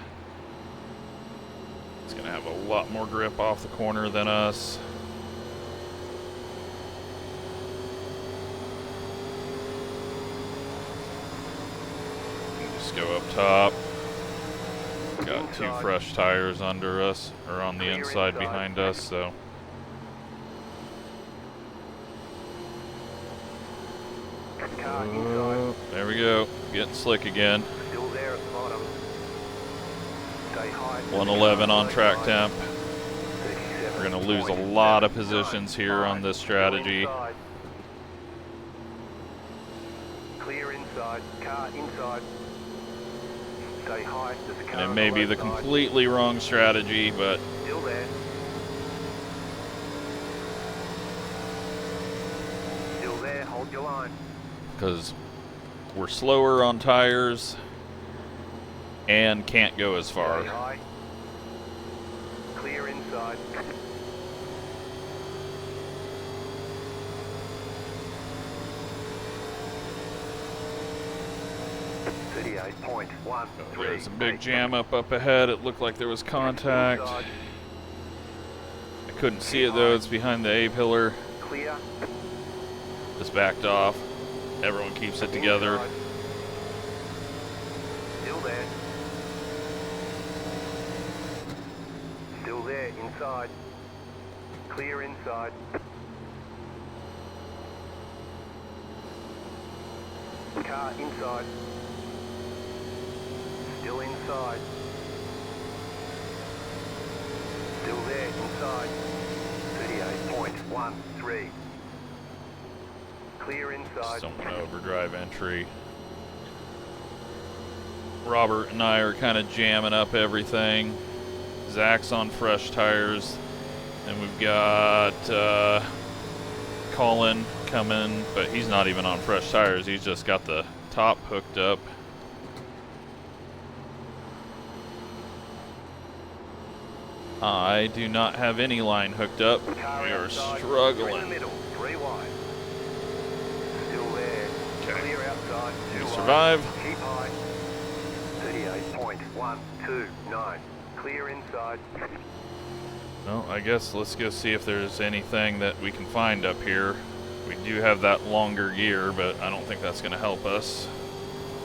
He's going to have a lot more grip off the corner than us. Just go up top. Got 2 fresh tires under us, or on the inside behind us, so. Oh, there we go. Getting slick again. 111 on track temp. We're going to lose a lot of positions here on this strategy. Clear inside, car inside. Stay high. And it may be the completely wrong strategy, but still there. Still there, hold your line. Because we're slower on tires and can't go as far. Stay high. Clear inside. There's a big jam up ahead. It looked like there was contact. I couldn't see it though. It's behind the A-pillar. Clear. Just backed off. Everyone keeps it together. Still there. Still there, inside. Clear inside. Car inside. Still inside. Still there, inside. 38.13. Clear inside. Just don't want to overdrive entry. Robert and I are kind of jamming up everything. Zach's on fresh tires. And we've got Colin coming, but he's not even on fresh tires. He's just got the top hooked up. I do not have any line hooked up. We are struggling. Okay. We survive. Keep high. 38.129. Clear inside. Well, I guess let's go see if there's anything that we can find up here. We do have that longer gear, but I don't think that's going to help us.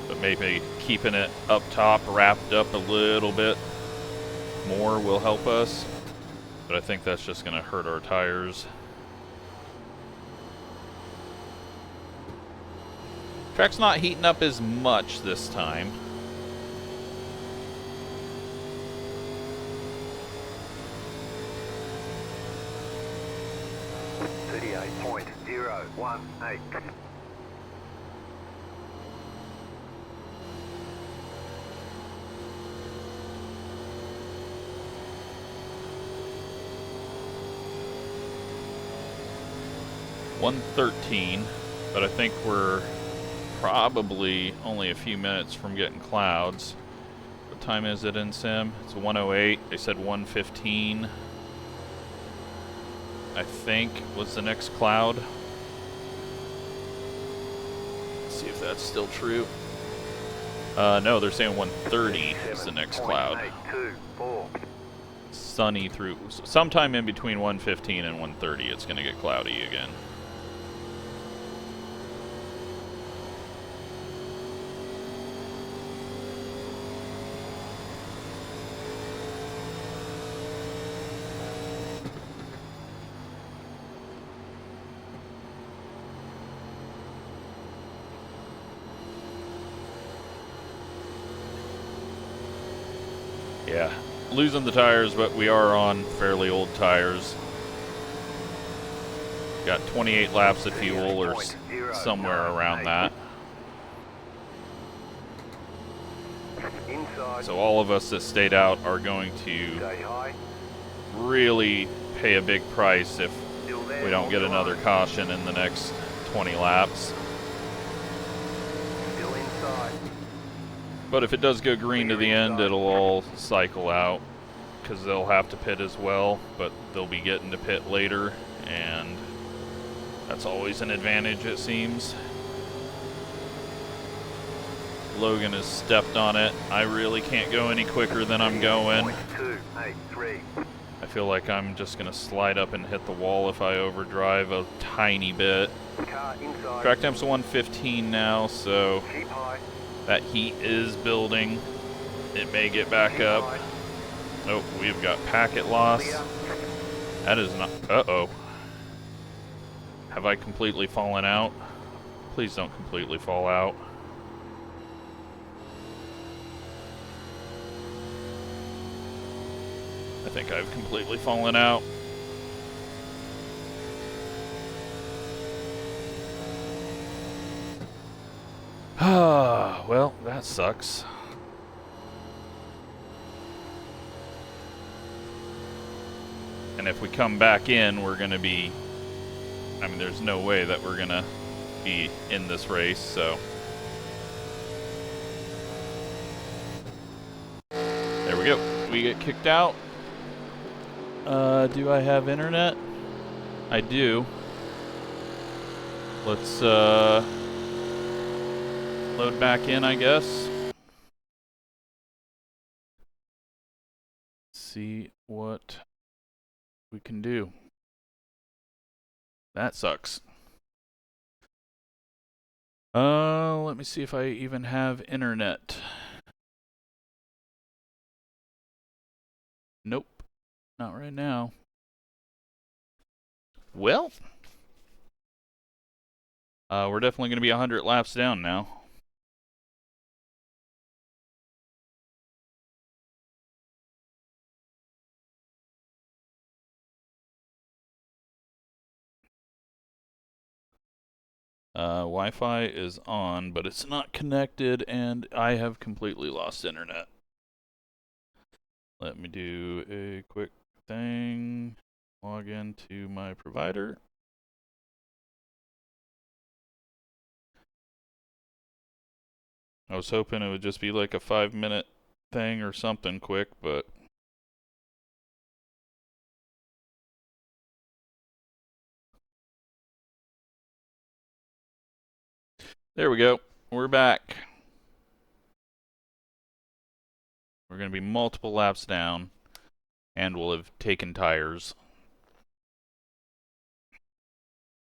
But maybe keeping it up top, wrapped up a little bit more will help us. But I think that's just going to hurt our tires. Track's not heating up as much this time. .018. .113, but I think we're probably only a few minutes from getting clouds. What time is it in sim? It's 1:08. They said 1:15. I think was the next cloud. Let's see if that's still true. No, they're saying 1:30 is the next cloud. Sunny through sometime in between 1:15 and 1:30. It's going to get cloudy again. Yeah, losing the tires, but we are on fairly old tires. Got 28 laps of fuel or somewhere around that. So all of us that stayed out are going to really pay a big price if we don't get another caution in the next 20 laps. But if it does go green to the end, it'll all cycle out because they'll have to pit as well, but they'll be getting to pit later, and that's always an advantage, it seems. Logan has stepped on it. I really can't go any quicker than I'm going. I feel like I'm just going to slide up and hit the wall if I overdrive a tiny bit. Track temp's 115 now, so that heat is building. It may get back up. Oh, we've got packet loss. That is not... Uh-oh. Have I completely fallen out? Please don't completely fall out. I think I've completely fallen out. Ah, well, that sucks. And if we come back in, we're going to be... I mean, there's no way that we're going to be in this race, so... There we go. We get kicked out. Do I have internet? I do. Let's, load back in, I guess. See what we can do. That sucks. Let me see if I even have internet. Nope. Not right now. Well, we're definitely going to be 100 laps down now. Wi-Fi is on, but it's not connected, and I have completely lost internet. Let me do a quick thing. Log into my provider. I was hoping it would just be like a 5-minute thing or something quick, but... There we go. We're back. We're going to be multiple laps down. and we'll have taken tires.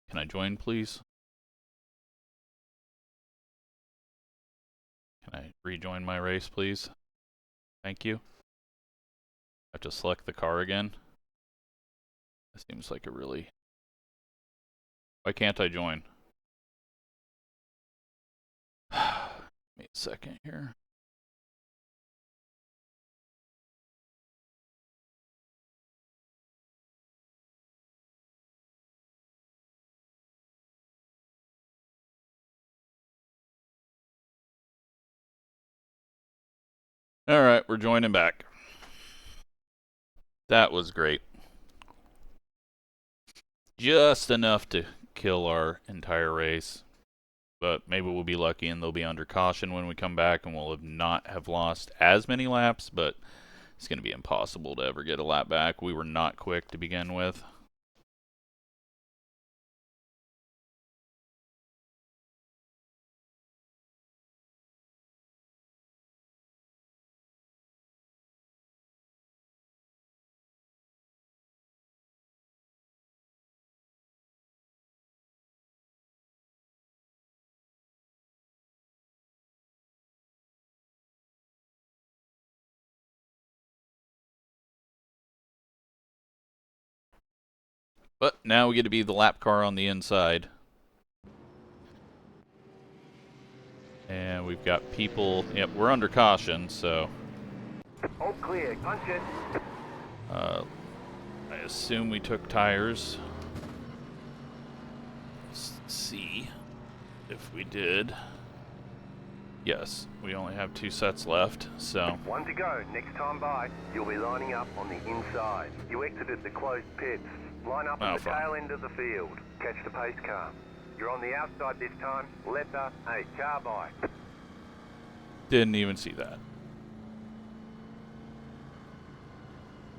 Can I join, please? Can I rejoin my race, please? Thank you. I have to select the car again. That seems like a really... Why can't I join? Give me a second here. Alright, we're joining back. That was great. Just enough to kill our entire race. But maybe we'll be lucky and they'll be under caution when we come back and we'll not have lost as many laps, but it's going to be impossible to ever get a lap back. We were not quick to begin with. But now we get to be the lap car on the inside. And we've got people... Yep, we're under caution, so... All clear, punch it. I assume we took tires. Let's see if we did. Yes, we only have 2 sets left, so... 1 to go. Next time by, you'll be lining up on the inside. You exited the closed pits. Line up at the tail end of the field. Catch the pace car. You're on the outside this time. Letter A. Car by. Didn't even see that.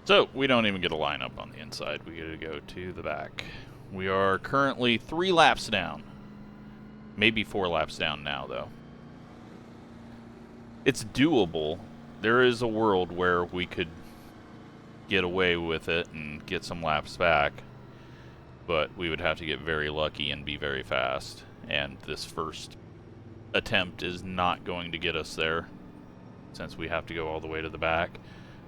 So, we don't even get a lineup on the inside. We get to go to the back. We are currently 3 laps down. Maybe 4 laps down now, though. It's doable. There is a world where we could get away with it and get some laps back, but we would have to get very lucky and be very fast, and this first attempt is not going to get us there since we have to go all the way to the back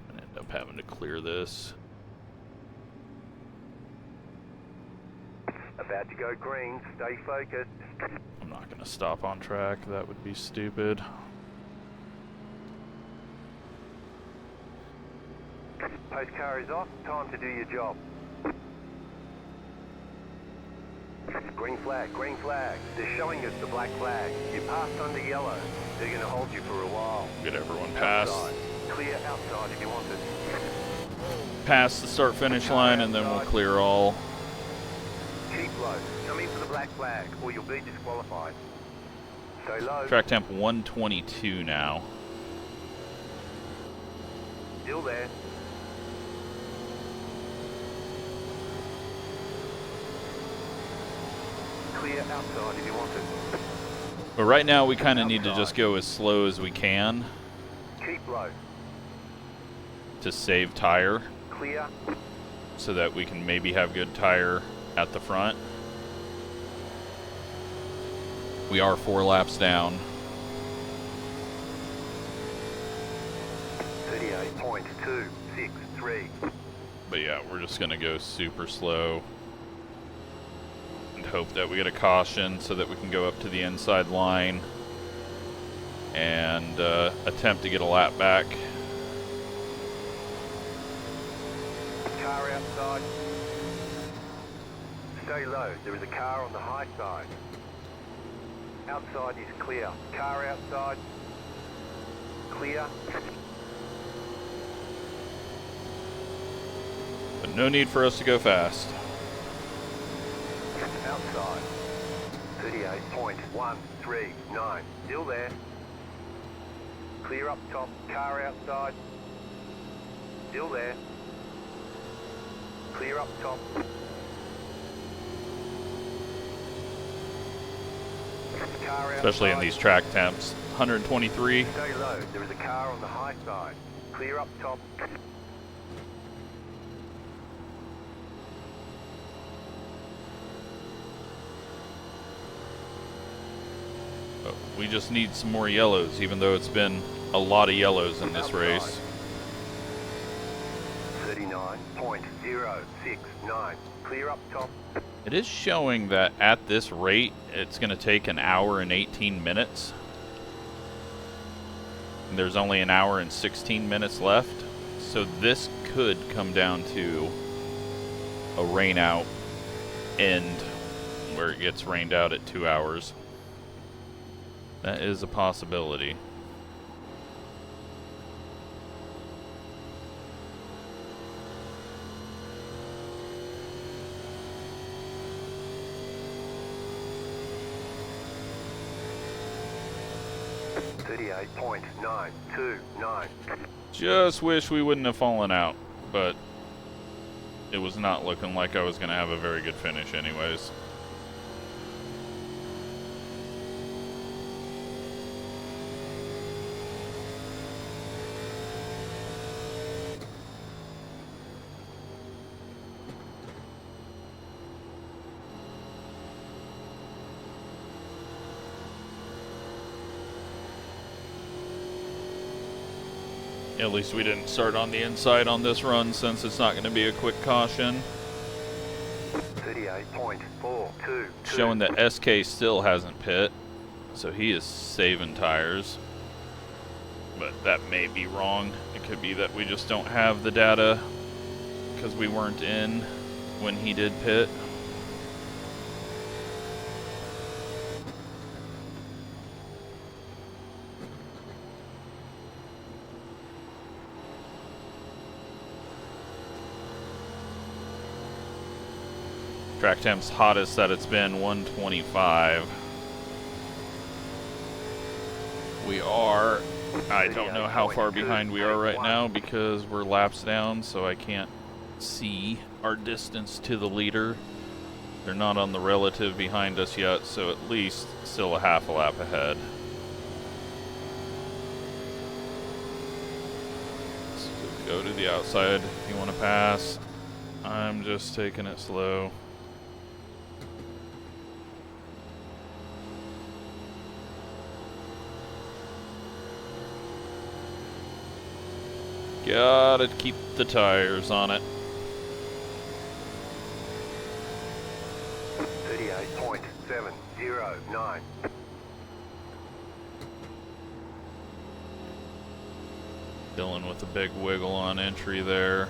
and end up having to clear this. About to go green, stay focused. I'm not going to stop on track, that would be stupid. Post car is off, time to do your job. Green flag, green flag. They're showing us the black flag. You passed under yellow. They're going to hold you for a while. Get everyone past. Outside. Clear outside if you want it. Past the start finish line and then we'll clear all. Keep low. Come in for the black flag or you'll be disqualified. Stay low. Track temp 122 now. Still there. Clear outside if you want it. But right now we kind of need to just go as slow as we can. Keep low. To save tire. Clear. So that we can maybe have good tire at the front. We are 4 laps down. 38.263. But yeah, we're just going to go super slow. And hope that we get a caution so that we can go up to the inside line. And attempt to get a lap back. Car outside. Stay low. There is a car on the high side. Outside is clear. Car outside. Clear. But no need for us to go fast. Outside. 38.139. Still there. Clear up top. Car outside. Still there. Clear up top. Car Especially in outside. these track temps. 123. Stay low. There is a car on the high side. Clear up top. But we just need some more yellows, even though it's been a lot of yellows in this race. 39.069. Clear up top. It is showing that at this rate, it's going to take an hour and 18 minutes. And there's only an hour and 16 minutes left. So this could come down to a rain out end where it gets rained out at 2 hours. That is a possibility. .929. Just wish we wouldn't have fallen out, but it was not looking like I was going to have a very good finish anyways. At least we didn't start on the inside on this run, since it's not going to be a quick caution. 38.422. Showing that SK still hasn't pit, so he is saving tires. But that may be wrong. It could be that we just don't have the data because we weren't in when he did pit. Track temp's hottest that it's been, 125. We are, I don't know how far behind we are right now because we're laps down, so I can't see our distance to the leader. They're not on the relative behind us yet, so at least still a half a lap ahead. So go to the outside if you want to pass. I'm just taking it slow. Gotta keep the tires on it. 38.709. Dylan with a big wiggle on entry there.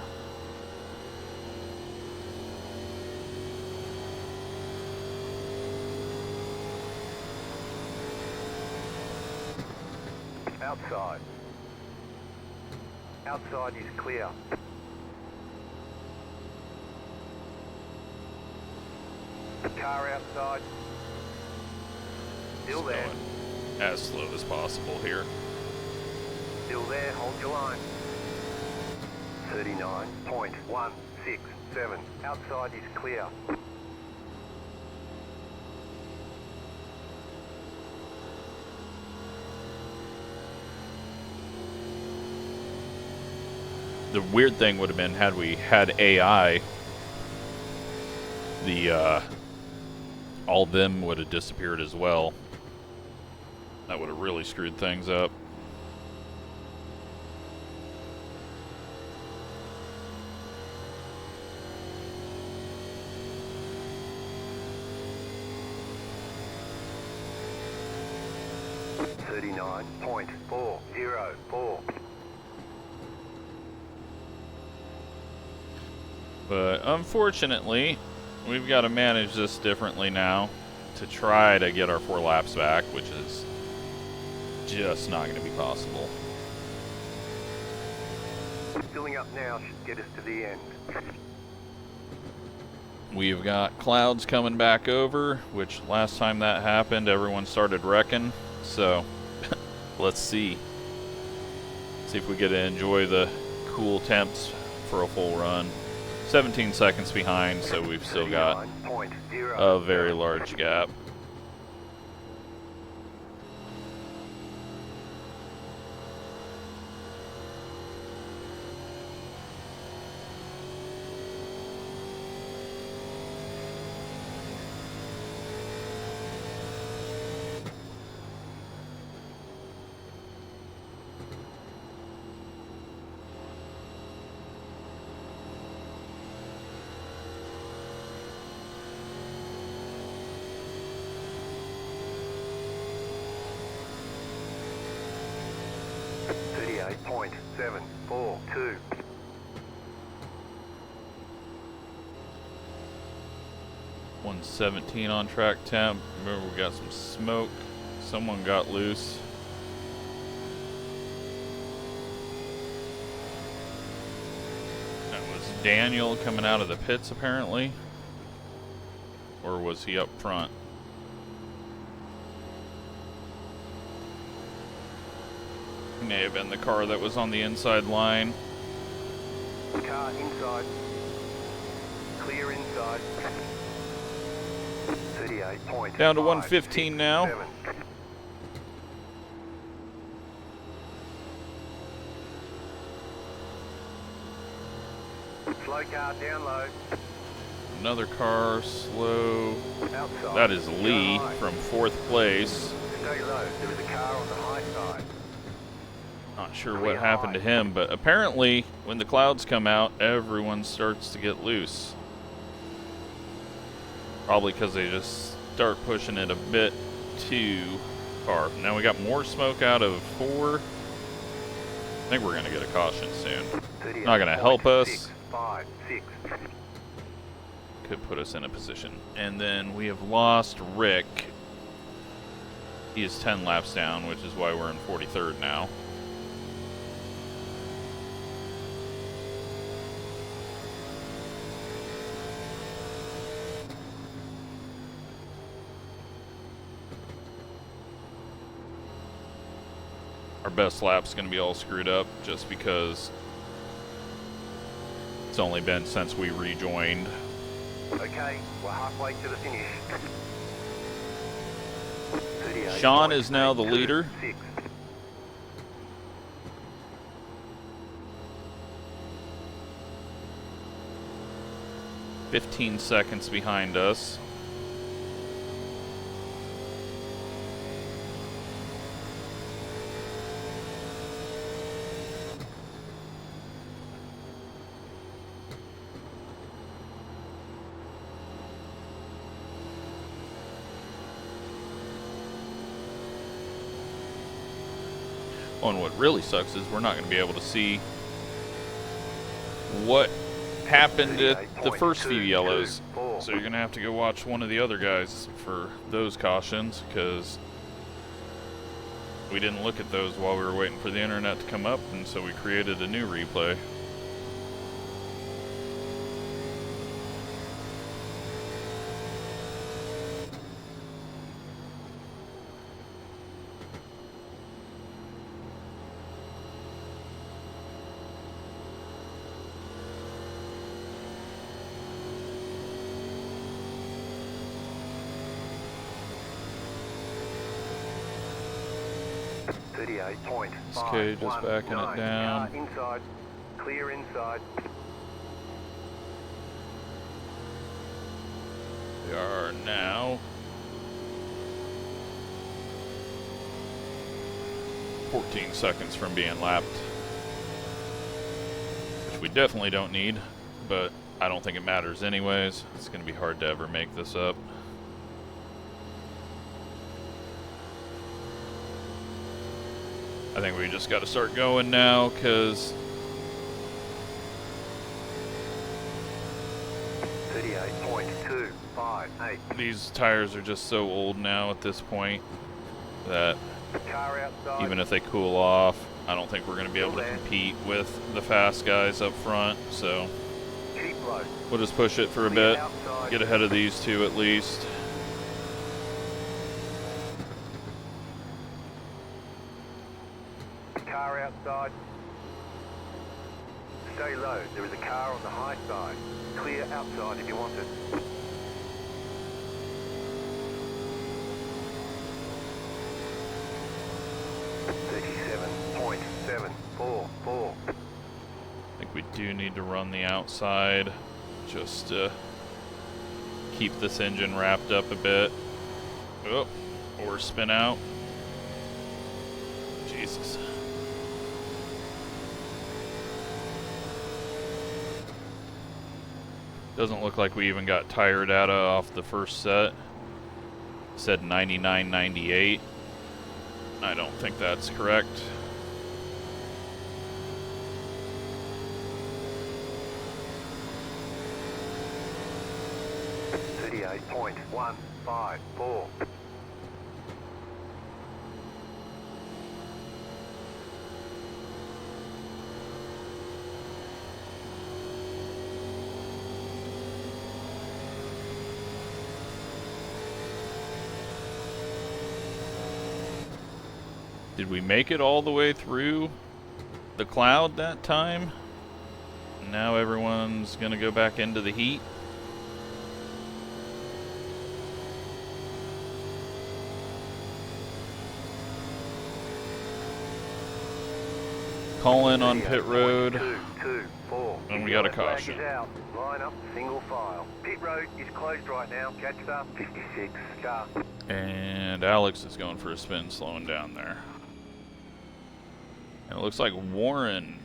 Outside. Outside is clear. Car outside. Still there. Going as slow as possible here. Still there, hold your line. 39.167. Outside is clear. The weird thing would have been had we had AI, all of them would have disappeared as well. That would have really screwed things up. .404. But unfortunately, we've got to manage this differently now to try to get our 4 laps back, which is just not going to be possible. Filling up now should get us to the end. We've got clouds coming back over, which last time that happened, everyone started wrecking. So let's see. See if we get to enjoy the cool temps for a full run. 17 seconds behind, so we've still got a very large gap. 38.742. 117 on track temp. Remember, we got some smoke. Someone got loose. That was Daniel coming out of the pits, apparently. Or was he up front? May have been the car that was on the inside line. Car inside. Clear inside. 38. Down to 115 now. Slow car down low. Another car slow. Outside. That is Lee from 4th place. Stay low. There is a car on the high side. Not sure what happened to him, but apparently when the clouds come out, everyone starts to get loose. Probably because they just start pushing it a bit too far. Now we got more smoke out of 4. I think we're going to get a caution soon. Not going to help us. 5, 6. Could put us in a position. And then we have lost Rick. He is 10 laps down, which is why we're in 43rd now. Our best lap's going to be all screwed up just because it's only been since we rejoined. Okay, we're halfway to the finish. Sean is now the leader. 6. 15 seconds behind us. And what really sucks is we're not going to be able to see what happened at the first few yellows. So you're going to have to go watch one of the other guys for those cautions, because we didn't look at those while we were waiting for the internet to come up, and so we created a new replay. This cage is backing it down. Inside, clear inside. We are now 14 seconds from being lapped, which we definitely don't need, but I don't think it matters anyways. It's going to be hard to ever make this up. I think we just got to start going now, because 38.258. These tires are just so old now at this point that even if they cool off, I don't think we're going to be able to compete with the fast guys up front. So we'll just push it for a bit, get ahead of these two at least. Car outside. Stay low. There is a car on the high side. Clear outside if you want it. .744. I think we do need to run the outside just to keep this engine wrapped up a bit. Oh, or spin out. Jesus. Doesn't look like we even got tire data off the first set. It said 99.98. I don't think that's correct. 58.154. Did we make it all the way through the cloud that time? Now everyone's gonna go back into the heat. Call in on pit road. 224. And we got a caution. Line up single file. Pit road is closed right now. Catch the 56 car. And Alex is going for a spin, slowing down there. And it looks like Warren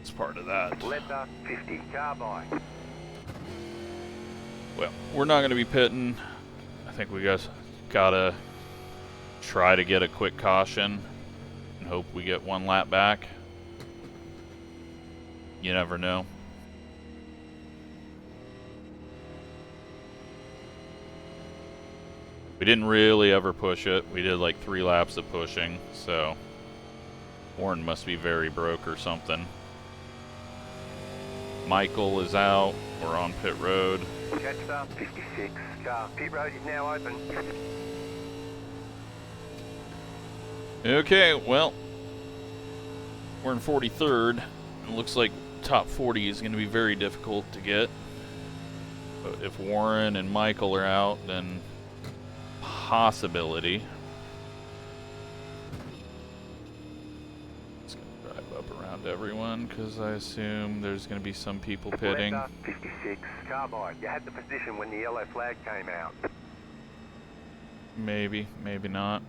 is part of that. Letter 50 car by. Well, we're not going to be pitting. I think we guys gotta try to get a quick caution and hope we get one lap back. You never know. We didn't really ever push it. We did like 3 laps of pushing, so Warren must be very broke or something. Michael is out. We're on pit road. Catch the 56 car. Pit road is now open. Okay, well, we're in 43rd. It looks like top 40 is going to be very difficult to get. But if Warren and Michael are out, then possibility. Just going to drive up around everyone because I assume there's going to be some people pitting. Letter 56 car by. You had the position when the yellow flag came out. Maybe, maybe not.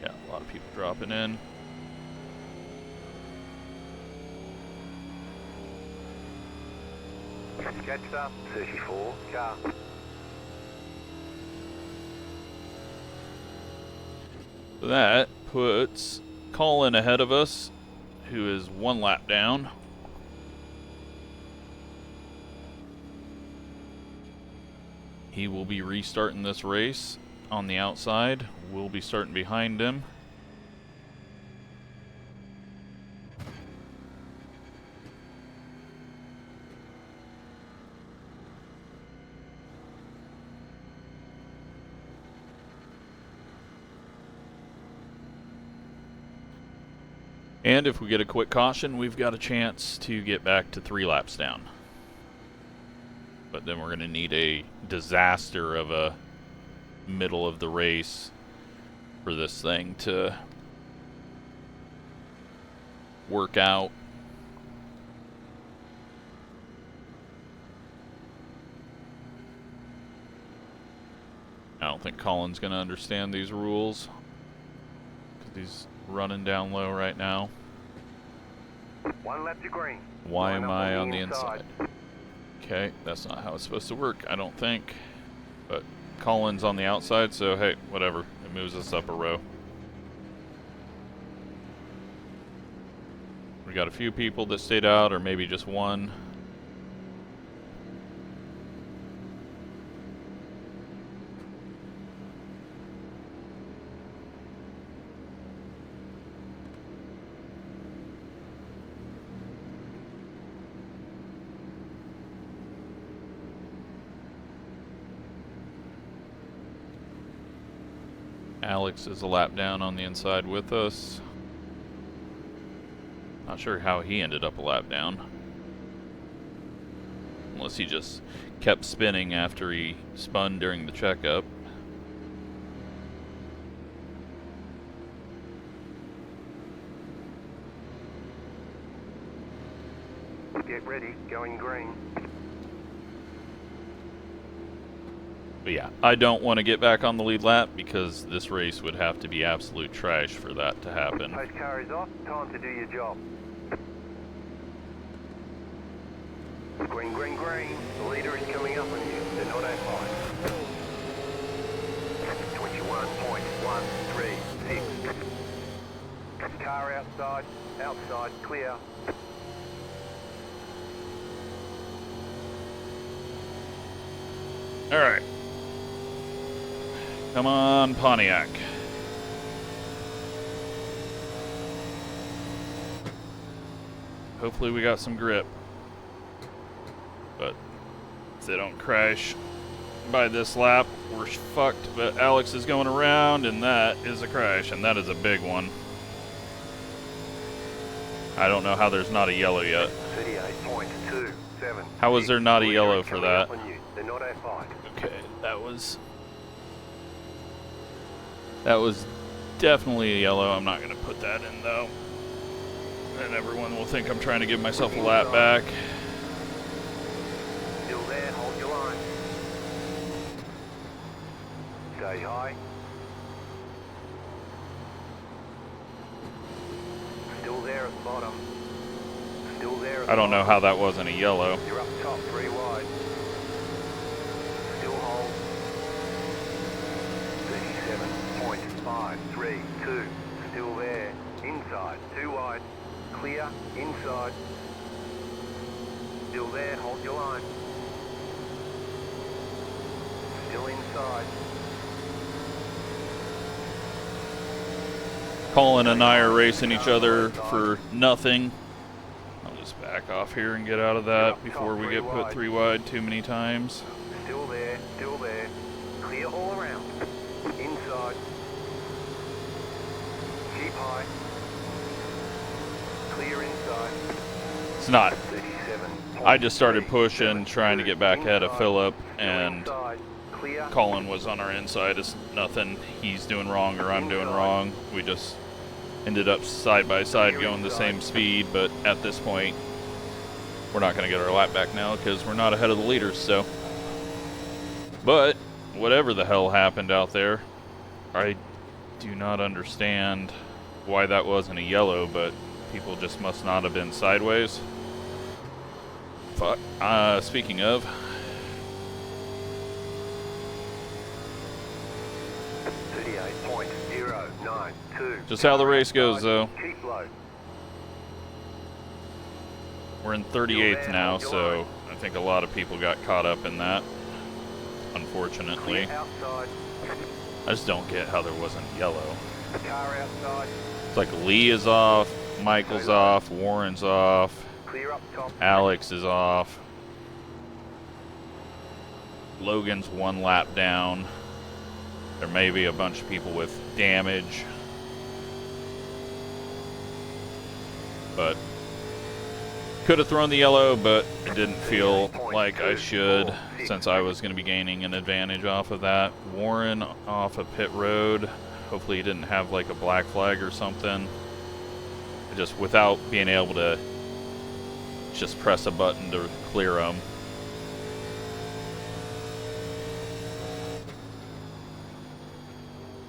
Yeah, a lot of people dropping in. Catch the 34 car. That puts Colin ahead of us, who is 1 lap down. He will be restarting this race on the outside. We'll be starting behind him. And if we get a quick caution, we've got a chance to get back to 3 laps down. But then we're going to need a disaster of a middle of the race for this thing to work out. I don't think Colin's going to understand these rules because he's running down low right now. 1 lap to green. Why am I on the inside? Okay, that's not how it's supposed to work, I don't think. But Colin's on the outside, so hey, whatever. It moves us up a row. We got a few people that stayed out, or maybe just one. Alex is a lap down on the inside with us. Not sure how he ended up a lap down. Unless he just kept spinning after he spun during the checkup. Get ready, going green. But yeah, I don't want to get back on the lead lap because this race would have to be absolute trash for that to happen. Post car is off, time to do your job. Green, green, green. The leader is coming up on you. They're not at high. 21.136. Car outside, outside, clear. Alright. Come on, Pontiac. Hopefully we got some grip. But if they don't crash by this lap, we're fucked. But Alex is going around, and that is a crash, and that is a big one. I don't know how there's not a yellow yet. 38.27. How was there not a yellow for that? They're not at fight. Okay, that was definitely a yellow. I'm not going to put that in, though. And everyone will think I'm trying to give myself a lap back. Still there, hold your line. Stay high. Still there at the bottom. Still there at the I don't know how that wasn't a yellow. You're up top, 3 wide. Still hold. 37.532. Still there. Inside, 2 wide. Clear, inside. Still there, hold your line. Still inside. Colin and I are racing each other for nothing. I'll just back off here and get out of that before we get put 3 wide too many times. Still there, still there. Clear all around. Inside. Keep high. Clear inside. It's not. 37. I just started pushing, trying to get back ahead of Philip, and Colin was on our inside. It's nothing he's doing wrong or I'm doing wrong. We just ended up side by side going the same speed, but at this point, we're not going to get our lap back now because we're not ahead of the leaders, so. But, whatever the hell happened out there, I do not understand why that wasn't a yellow, but people just must not have been sideways. Fuck. Speaking of, just how the race goes, though. We're in 38th now, so I think a lot of people got caught up in that, unfortunately. I just don't get how there wasn't yellow. It's like Lee is off, Michael's off, Warren's off, Alex is off, Logan's 1 lap down. There may be a bunch of people with damage, but could have thrown the yellow, but it didn't feel like I should since I was going to be gaining an advantage off of that. Warren off of pit road. Hopefully he didn't have like a black flag or something. Just without being able to just press a button to clear them.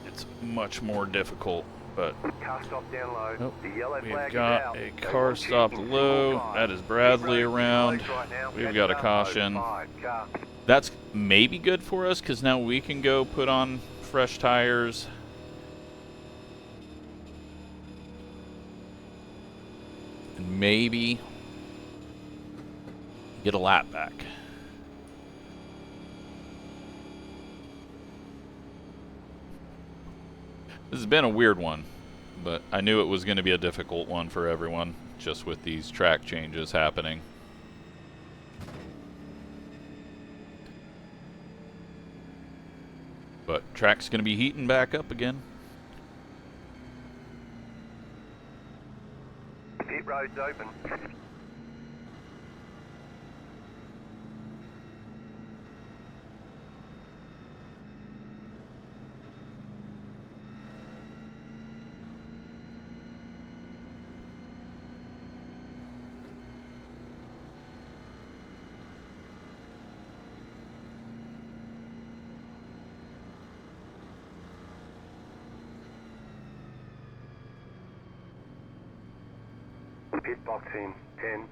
It's much more difficult, but oh, we've got a car stopped low. That is Bradley around. We've got a caution. That's maybe good for us because now we can go put on fresh tires. And maybe get a lap back. This has been a weird one, but I knew it was going to be a difficult one for everyone, just with these track changes happening. But track's going to be heating back up again. Pit road's open. Pit box in 10,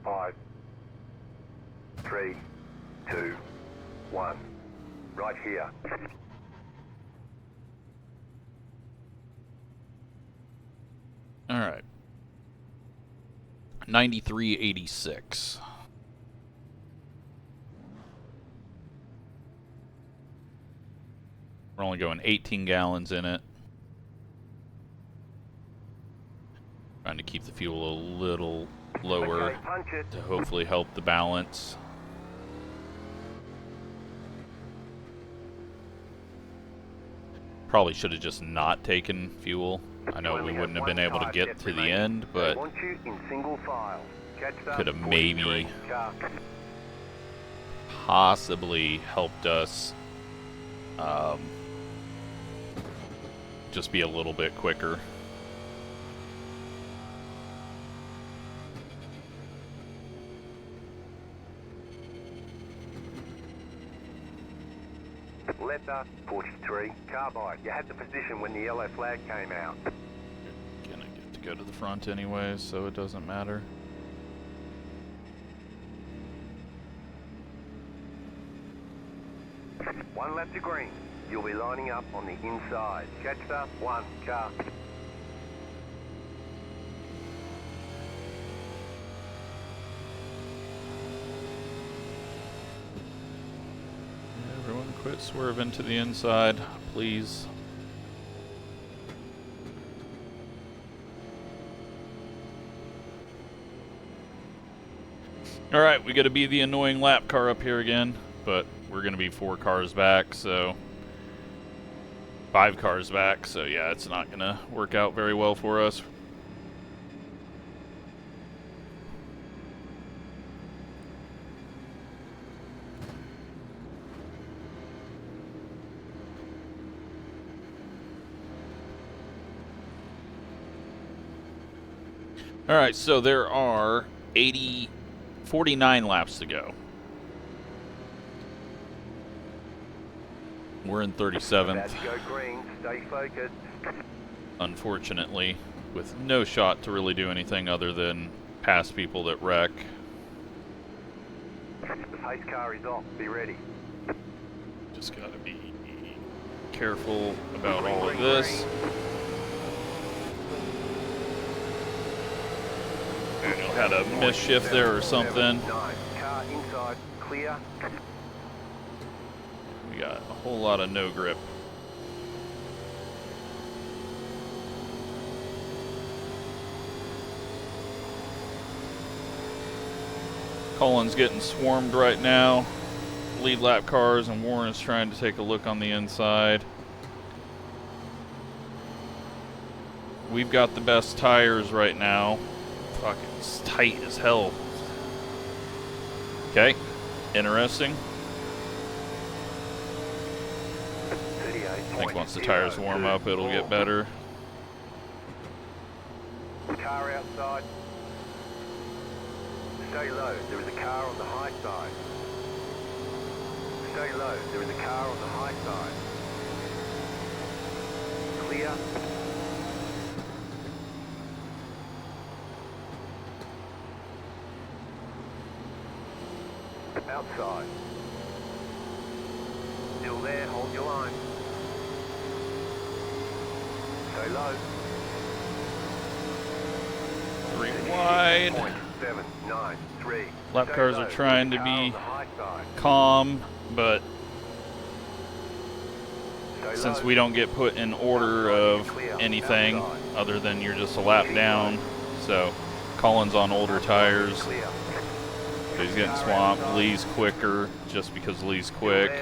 5, 3, 2, 1. Right here. All right. 93.86. We're only going 18 gallons in it. Trying to keep the fuel a little lower to hopefully help the balance. Probably should have just not taken fuel. I know we wouldn't have been able to get to the end, but could have maybe possibly helped us just be a little bit quicker. Letter 43, carbide. You had the position when the yellow flag came out. Gonna get to go to the front anyways, so it doesn't matter. One lap to green. You'll be lining up on the inside. Catch the 1 car. Everyone quit swerving to the inside, please. Alright, we gotta be the annoying lap car up here again, but we're gonna be 4 cars back, so 5 cars back, so yeah, it's not gonna work out very well for us. Alright, so there are 49 laps to go. We're in 37th. Unfortunately, with no shot to really do anything other than pass people that wreck. The pace car is off. Be ready. Just gotta be careful about all of this. Daniel had a misshift there or something. Car inside, clear. We got a whole lot of no grip. Colin's getting swarmed right now. Lead lap cars, and Warren's trying to take a look on the inside. We've got the best tires right now. Fuck, it's tight as hell. Okay, interesting. I think once the tires warm up, it'll get better. Car outside. Stay low. There is a car on the high side. Stay low. There is a car on the high side. Clear. Outside. Still there. Hold your line. Stay low. 3 wide. 793. Lap cars are trying to be calm, but since we don't get put in order of anything other than you're just a lap down, so Colin's on older tires. He's getting swamped. Lee's quicker just because Lee's quick,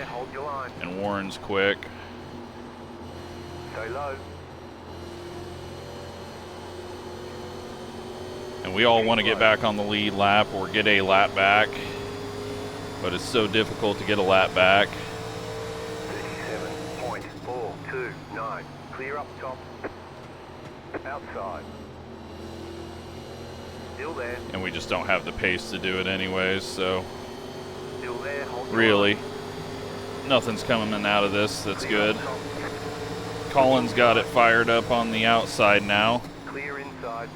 and Warren's quick. Stay low. And we all want to get back on the lead lap or get a lap back, but it's so difficult to get a lap back. 37.429. Clear up top. Outside. Still there. And we just don't have the pace to do it anyways, so Still there. really, nothing's coming out of this that's good. Colin's got it fired up on the outside now. Clear inside.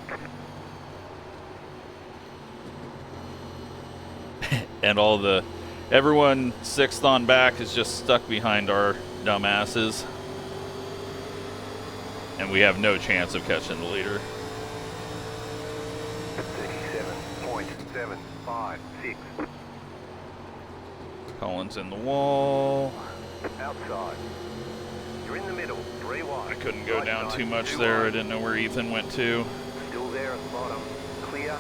And everyone 6th on back is just stuck behind our dumbasses. And we have no chance of catching the leader. 37.756. Colin's in the wall. Outside. You're in the middle, 3 wide. I couldn't go down too much there. I didn't know where Ethan went to. Still there at the bottom. Clear.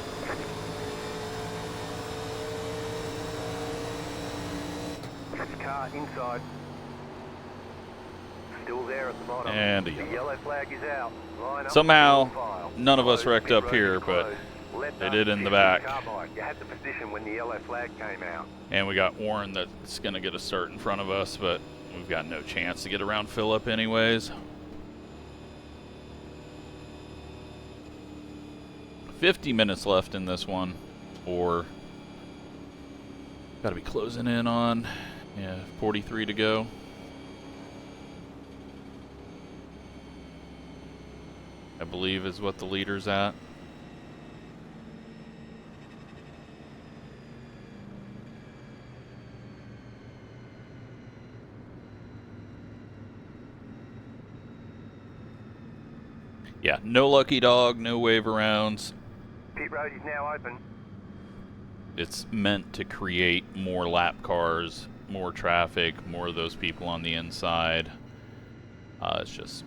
Car inside. Still there at the bottom. And the yellow flag is out. Line up. Somehow, none of us wrecked up here, but they did in the back. You had the position when the yellow flag came out. And we got Warren that's going to get a start in front of us, but we've got no chance to get around Phillip anyways. 50 minutes left in this one, or got to be closing in on, 43 to go. I believe is what the leader's at. Yeah, no lucky dog, no wave arounds. Pit road is now open. It's meant to create more lap cars, more traffic, more of those people on the inside. It's just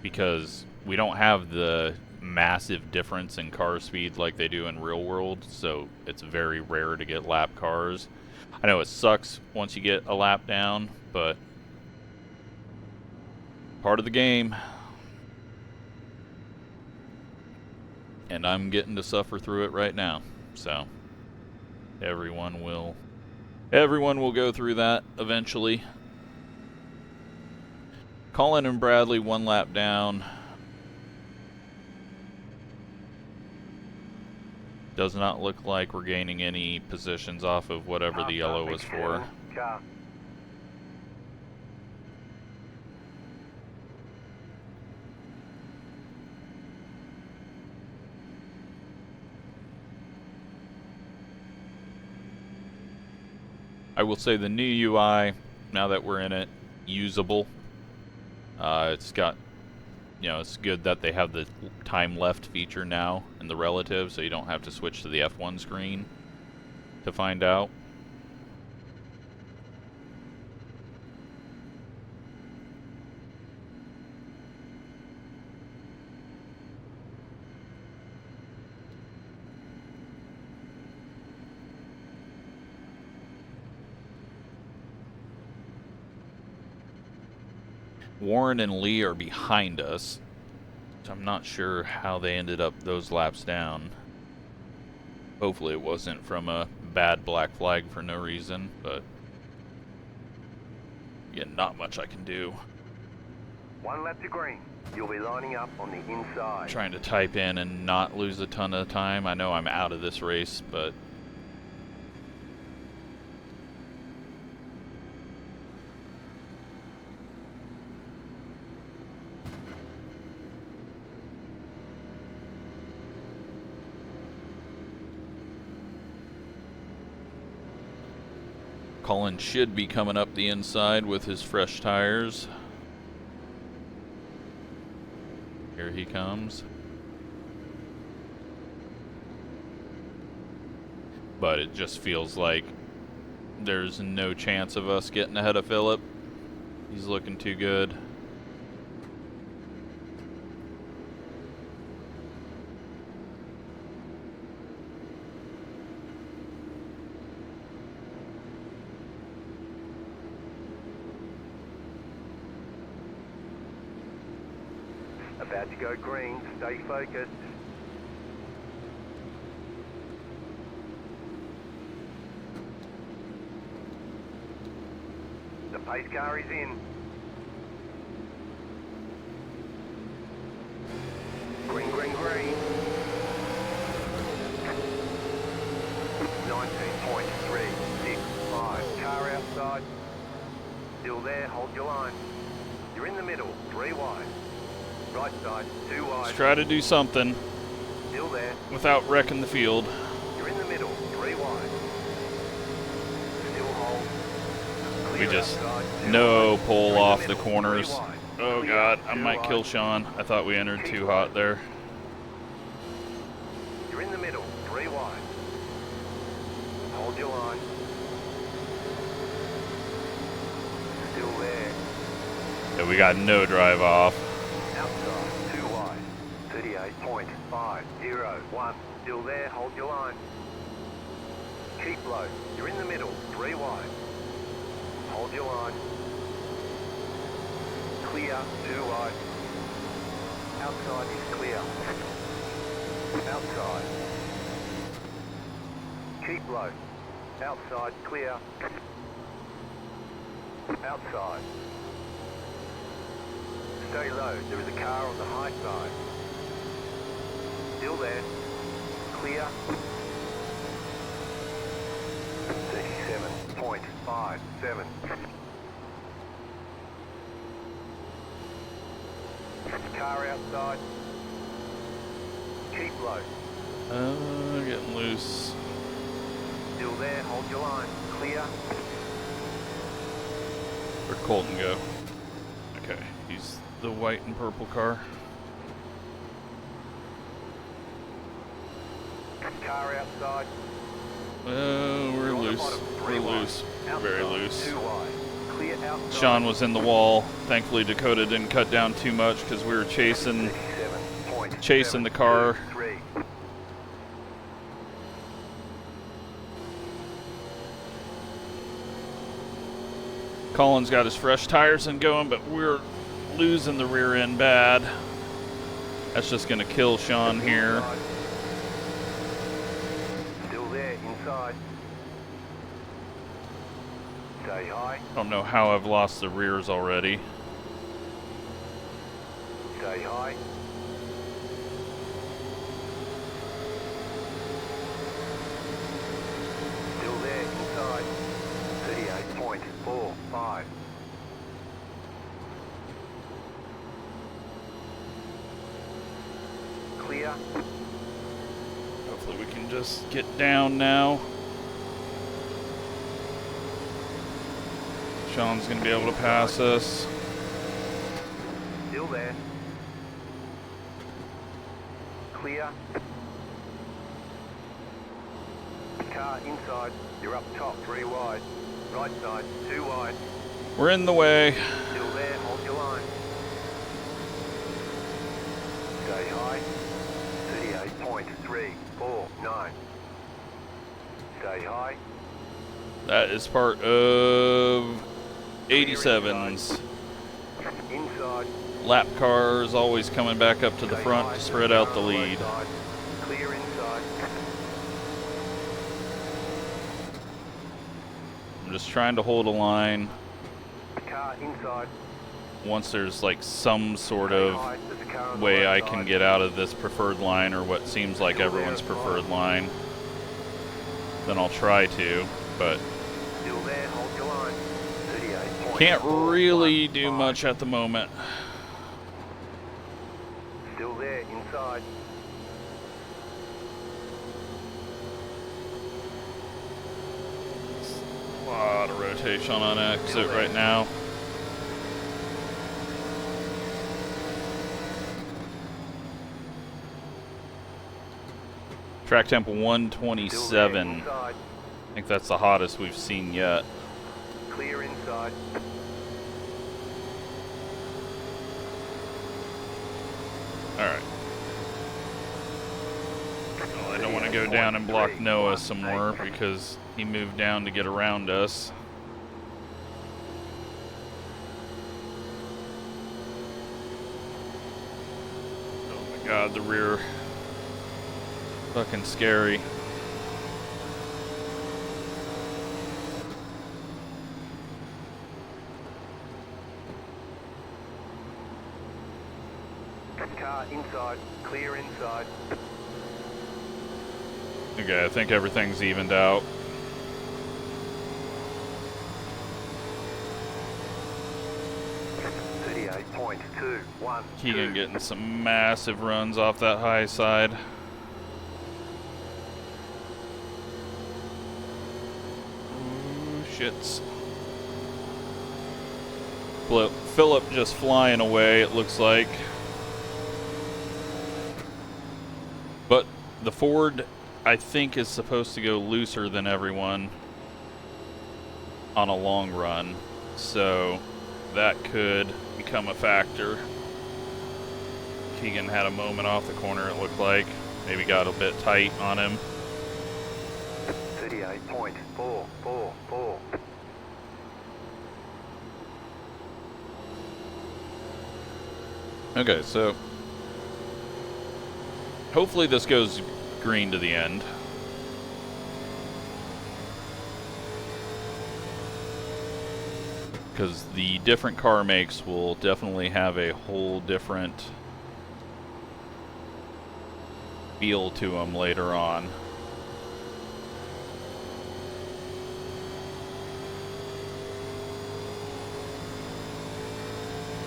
because we don't have the massive difference in car speed like they do in real world, so it's very rare to get lap cars. I know it sucks once you get a lap down, but part of the game. And I'm getting to suffer through it right now. So everyone will go through that eventually. Colin and Bradley 1 lap down. Does not look like we're gaining any positions off of whatever the yellow was for. I will say the new UI, now that we're in it, usable. It's got, it's good that they have the time left feature now in the relative, so you don't have to switch to the F1 screen to find out. Warren and Lee are behind us, so I'm not sure how they ended up those laps down. Hopefully it wasn't from a bad black flag for no reason, but again, not much I can do. 1 lap to green. You'll be lining up on the inside. Trying to type in and not lose a ton of time. I know I'm out of this race, but Colin should be coming up the inside with his fresh tires. Here he comes. But it just feels like there's no chance of us getting ahead of Phillip. He's looking too good. About to go green, stay focused. The pace car is in. Green, green, green. 19.365. Car outside. Still there, hold your line. You're in the middle, 3 wide. Right side, 2 wide. Let's try to do something Still there. without wrecking the field. You're in the middle, 3 wide. Still hold. We Clear just outside, 2 no wide. pull You're in off the the middle, corners. 3 wide. Oh Clear, God, I 2 might wide. kill Sean. I thought we entered too hot there. You're in the middle, 3 wide. Hold your line. Still there. Yeah, we got no drive off. Outside, 2 wide, 38.501. Still there, hold your line. Keep low, you're in the middle, 3 wide. Hold your line. Clear, 2 wide. Outside is clear. Outside. Keep low. Outside, clear. Outside. Stay low, there is a car on the high side. Still there. Clear. 37.57. Car outside. Keep low. Getting loose. Still there, hold your line. Clear. Where'd Colton go? Okay, he's the white and purple car. Car outside. We're loose. We're loose. Very loose. 2 wide. Clear outside. Sean was in the wall. Thankfully, Dakota didn't cut down too much because we were chasing the car. Colin's got his fresh tires and going, but we're losing the rear end bad. That's just going to kill Sean here. Still there, inside. Stay high. Don't know how I've lost the rears already. Stay high. Still there, inside. 38.45. Clear. Hopefully we can just get down now. Sean's going to be able to pass us. Still there. Clear. Car inside. You're up top, 3 wide. Right side, 2 wide. We're in the way. Still there, hold your line. Stay high. 38.349. Stay high. That is part of 87's. Inside. Lap cars always coming back up to the front to spread out the lead. Clear inside. I'm just trying to hold a line. Car inside. Once there's like some sort of way I can get out of this preferred line, or what seems like everyone's preferred line, then I'll try to, but Still there, hold your line. 38. can't really do much at the moment. Still there, inside. A lot of rotation on exit right now. Track temp 127. I think that's the hottest we've seen yet. Clear inside. Alright. Well, I don't want to go down and block Noah some more because he moved down to get around us. Oh my god, the rear. Fucking scary. Car inside, clear inside. Okay, I think everything's evened out. Keegan getting some massive runs off that high side. Ooh, shits. Phillip just flying away, it looks like. But the Ford, I think, is supposed to go looser than everyone on a long run. So that could become a factor. Keegan had a moment off the corner, it looked like. Maybe got a bit tight on him. 38.444. Okay, so hopefully this goes green to the end. Because the different car makes will definitely have a whole different feel to them later on.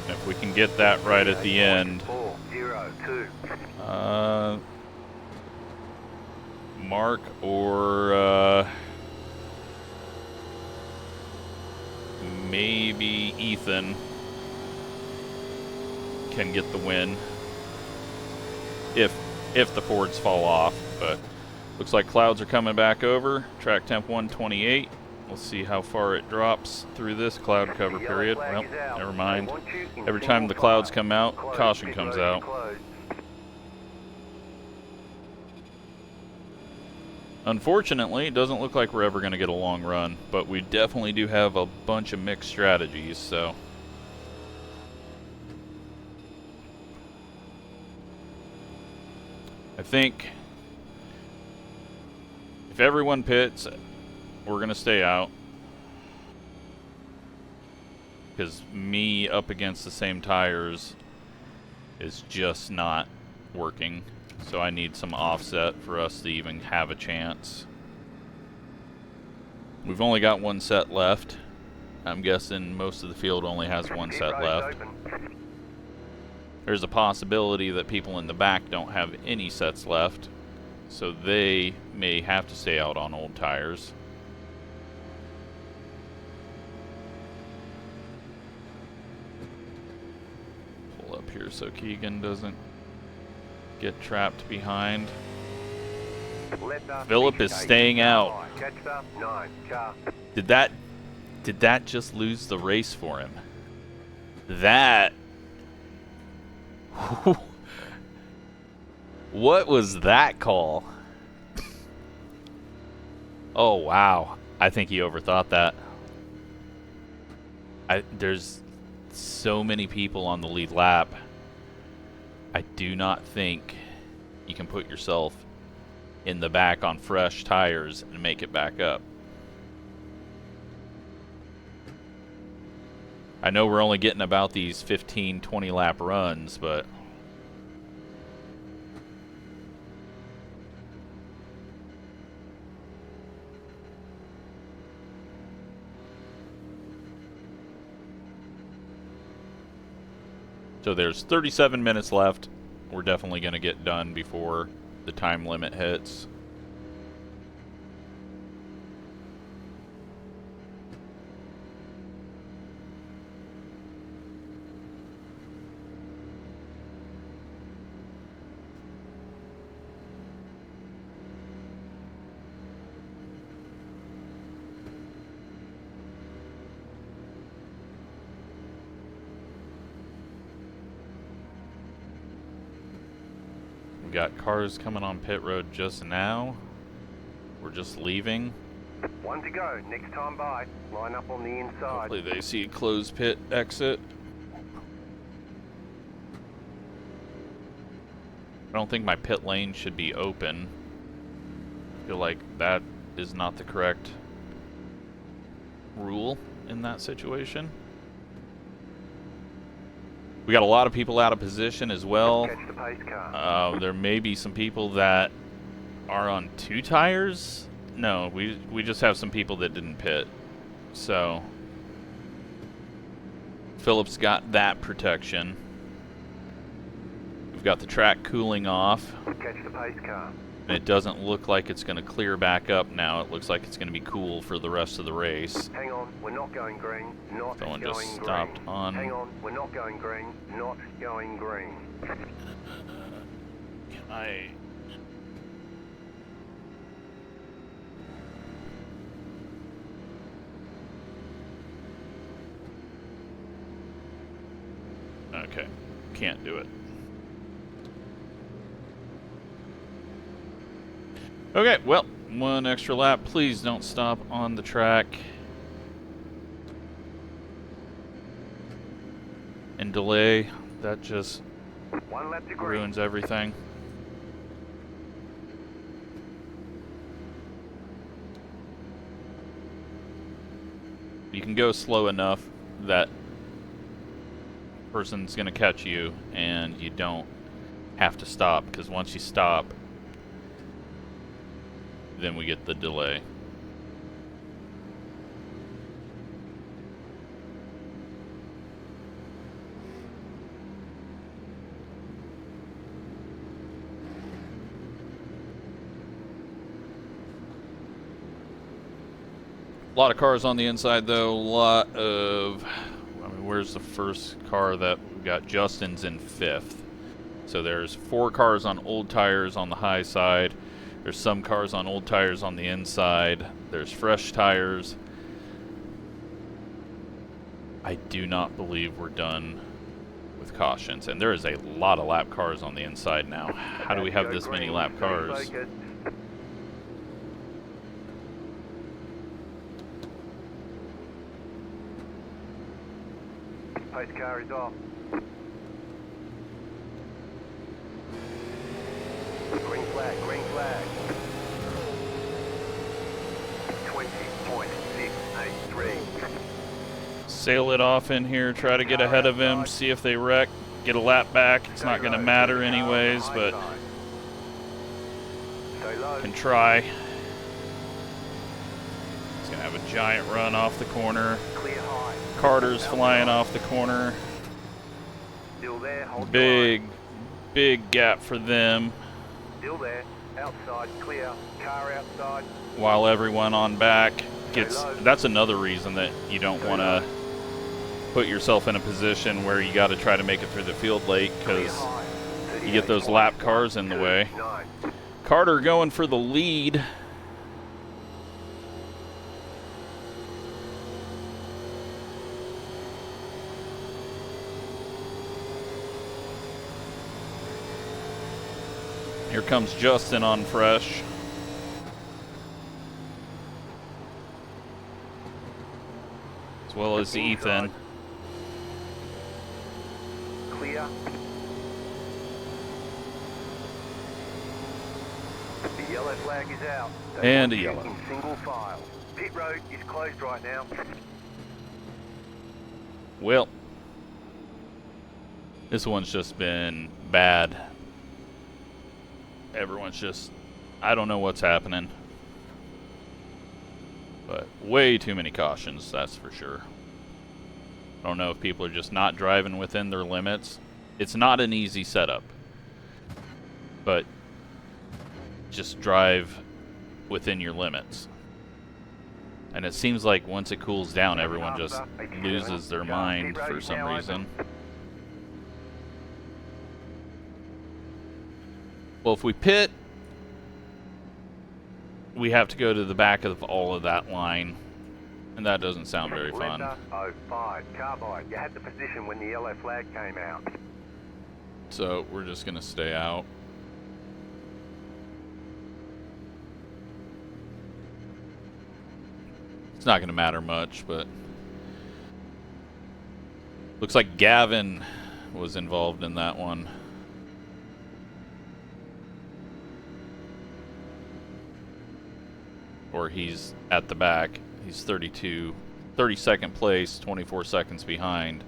If we can get that right at the end. Mark or maybe Ethan can get the win if the Fords fall off, but looks like clouds are coming back over. Track temp 128. We'll see how far it drops through this cloud cover period. Well, never mind. Every time the clouds come out, caution comes out. Unfortunately, it doesn't look like we're ever going to get a long run, but we definitely do have a bunch of mixed strategies, so. I think if everyone pits, we're going to stay out. Because me up against the same tires is just not working. So I need some offset for us to even have a chance. We've only got one set left. I'm guessing most of the field only has one set left. There's a possibility that people in the back don't have any sets left, so they may have to stay out on old tires. Pull up here so Keegan doesn't get trapped behind. Philip is staying out. Did that just lose the race for him? That what was that call? Oh wow, I think he overthought that. There's so many people on the lead lap. I do not think you can put yourself in the back on fresh tires and make it back up. I know we're only getting about these 15, 20 lap runs, but so there's 37 minutes left. We're definitely going to get done before the time limit hits. Got cars coming on pit road just now. We're just leaving. One to go. Next time by. Line up on the inside. Hopefully they see a closed pit exit. I don't think my pit lane should be open. I feel like that is not the correct rule in that situation. We got a lot of people out of position as well. There may be some people that are on two tires. No, we just have some people that didn't pit. So Philip's got that protection. We've got the track cooling off. Catch the pace car. And it doesn't look like it's going to clear back up now. It looks like it's going to be cool for the rest of the race. Hang on, we're not going green. Not Someone going just green. stopped on. Hang on, we're not going green. Not going green. Can I? Okay, can't do it. Okay, well, one extra lap. Please don't stop on the track and delay. That just ruins everything. You can go slow enough that person's going to catch you and you don't have to stop, because once you stop, then we get the delay. A lot of cars on the inside, though. A lot of... I mean, where's the first car that we got? Justin's in 5th. So there's 4 cars on old tires on the high side. There's some cars on old tires on the inside. There's fresh tires. I do not believe we're done with cautions. And there is a lot of lap cars on the inside now. How do we have this many lap cars? Pace car is off. Green flag, green flag. 20.683. Sail it off in here, try to get ahead of him, see if they wreck, get a lap back. It's not going to matter anyways, but can try. He's going to have a giant run off the corner. Carter's flying off the corner. Big gap for them. Still there, outside, clear, car outside. While everyone on back gets... That's another reason that you don't want to put yourself in a position where you got to try to make it through the field late, because you get those lap cars in the way. Carter going for the lead. Here comes Justin on fresh. As well as Ethan. Clear. The yellow flag is out. And a yellow. In single file. Pit road is closed right now. Well, this one's just been bad. Everyone's just, I don't know what's happening. But way too many cautions, that's for sure. I don't know if people are just not driving within their limits. It's not an easy setup. But just drive within your limits. And it seems like once it cools down, everyone just loses their mind for some reason. Well, if we pit, we have to go to the back of all of that line, and that doesn't sound very fun. 05, carbide. You had the position when the yellow flag came out. So we're just going to stay out. It's not going to matter much, but looks like Gavin was involved in that one. Or he's at the back. He's 32nd place, 24 seconds behind.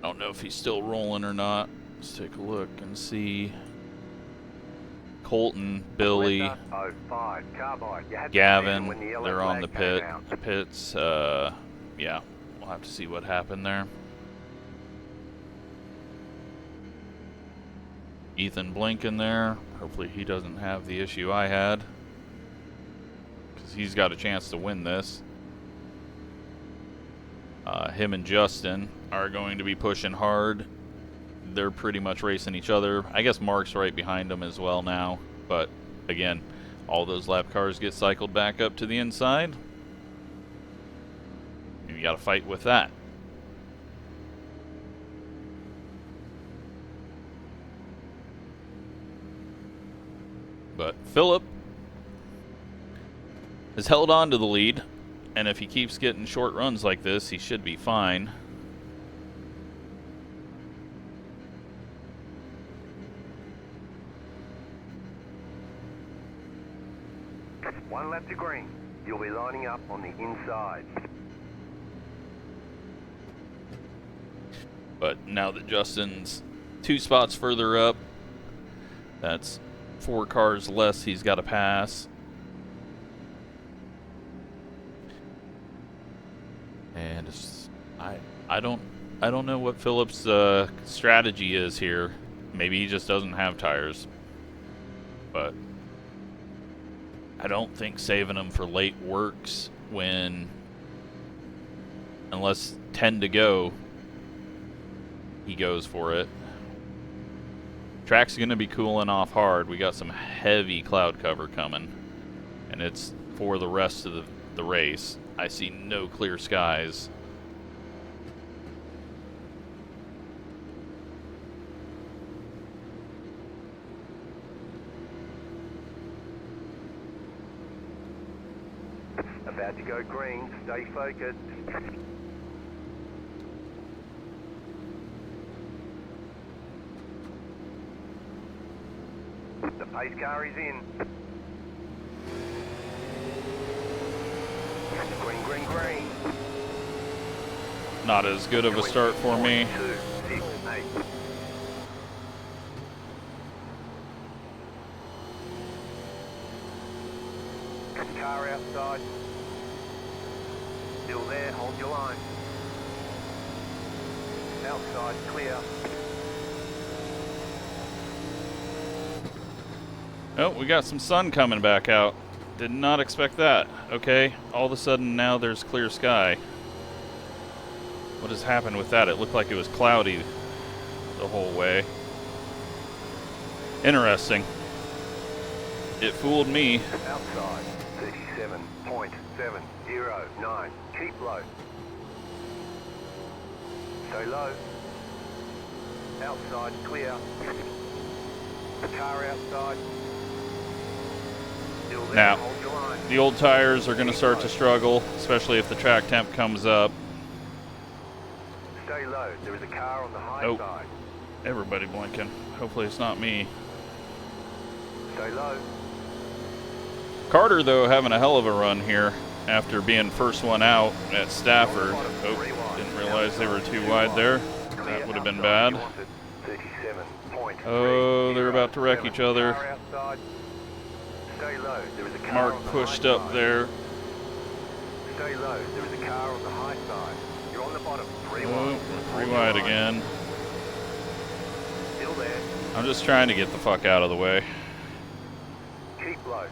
I don't know if he's still rolling or not. Let's take a look and see. Colton, Billy, 05, carbide. Gavin, they're on the pits. Yeah, we'll have to see what happened there. Ethan blinking there. Hopefully he doesn't have the issue I had, because he's got a chance to win this. Him and Justin are going to be pushing hard. They're pretty much racing each other. I guess Mark's right behind them as well now. But again, all those lap cars get cycled back up to the inside. You got to fight with that. But Philip has held on to the lead, and if he keeps getting short runs like this, he should be fine. One lap to green. You'll be lining up on the inside. But now that Justin's 2 spots further up, that's 4 cars less he's got to pass. And I don't know what Philip's strategy is here. Maybe he just doesn't have tires. But I don't think saving them for late works when, unless 10 to go, he goes for it. Track's gonna be cooling off hard. We got some heavy cloud cover coming, and it's for the rest of the race. I see no clear skies. About to go green, stay focused. The pace car is in. Green, green, green. Not as good of a start for me. 2, 6, 8. Car outside. Still there, hold your line. Outside, clear. Oh, we got some sun coming back out. Did not expect that. Okay, all of a sudden now there's clear sky. What has happened with that? It looked like it was cloudy the whole way. Interesting. It fooled me. Outside, 37.709. Keep low. Stay low. Outside, clear. Car outside. Still there, Now, hold your line. the old tires are going to start to struggle, especially if the track temp comes up. Stay low. There is a car on the high Oh. side. Everybody blinking. Hopefully it's not me. Stay low. Carter, though, having a hell of a run here after being first one out at Stafford. Oh, didn't realize they were too wide there. That would have been bad. Oh, they're about to wreck each other. Stay low. There is a car Mark on the pushed high up side. there. Stay low. There is a car on the high side. You're on the bottom. 3 Oh, wide. we're 3 wide again. Still there. I'm just trying to get the fuck out of the way. Keep low.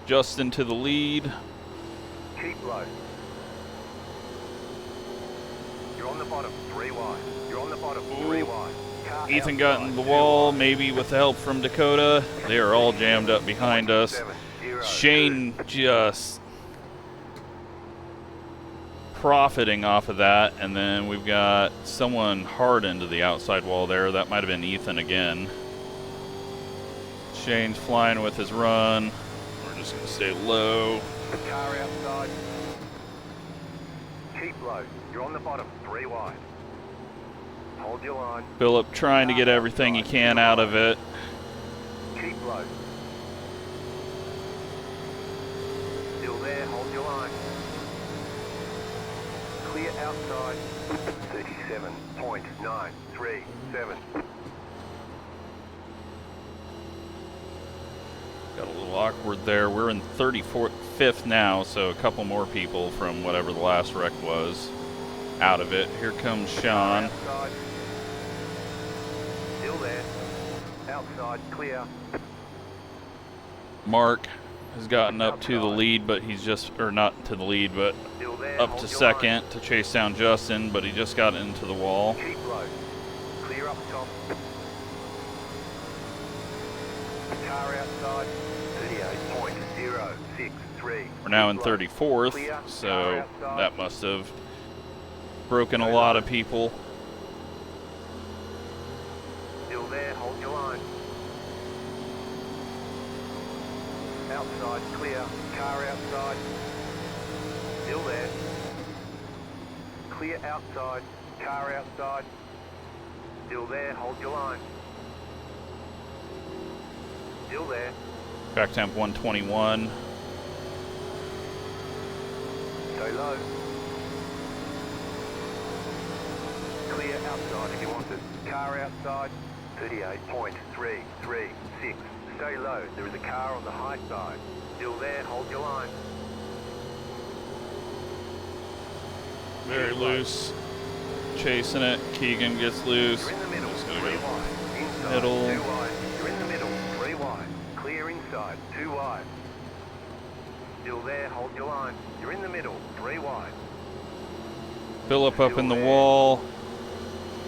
Justin to the lead. Keep low. You're on the bottom. 3 wide. You're on the bottom. 3 wide. Car Ethan got outside, in the 2 wall, wide. maybe with the help from Dakota. They are all jammed up behind us. 7-0. Shane just profiting off of that, and then we've got someone hard into the outside wall there. That might have been Ethan again. Shane's flying with his run. We're just going to stay low. Car outside. Keep low. You're on the bottom. 3 wide. Hold your line. Philip trying to get everything he can out of it. Keep low. Still there. Hold your line. Clear outside. 37.937. Got a little awkward there. We're in 35th now, so a couple more people from whatever the last wreck was out of it. Here comes Sean. Outside. Still there. Outside. Clear. Mark has gotten up to the lead, but he's just, or not to the lead, but Still there. up Hold to your second to chase down Justin, but he just got into the wall. line. Keep low. Clear up top. Car outside. 38.063. We're now in Keep low. 34th, Clear. Car so outside. that must have broken a lot of people. Still there. Hold your line. Outside, clear. Car outside. Still there. Clear outside. Car outside. Still there. Hold your line. Still there. Back temp 121. Stay low. Clear outside if you want it. Car outside. 38.336. Stay low. There is a car on the high side. Still there. Hold your line. Very loose. Chasing it. Keegan gets loose. You're in the middle. Just gonna 3 go wide. Inside. middle. 2 wide. You're in the middle. 3 wide. Clear inside. 2 wide. Still there. Hold your line. You're in the middle. 3 wide. Philip up in the wall.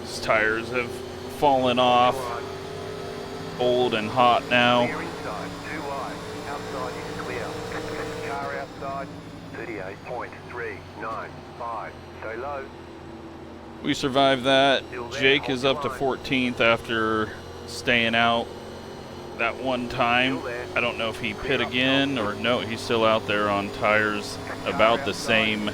His tires have fallen off. Old and hot now. Clear inside. 2 wide. Outside is clear. Car outside. 38.395. Stay low. We survived that. Jake is up to 14th after staying out that one time. I don't know if he pit again or no, he's still out there on tires about the same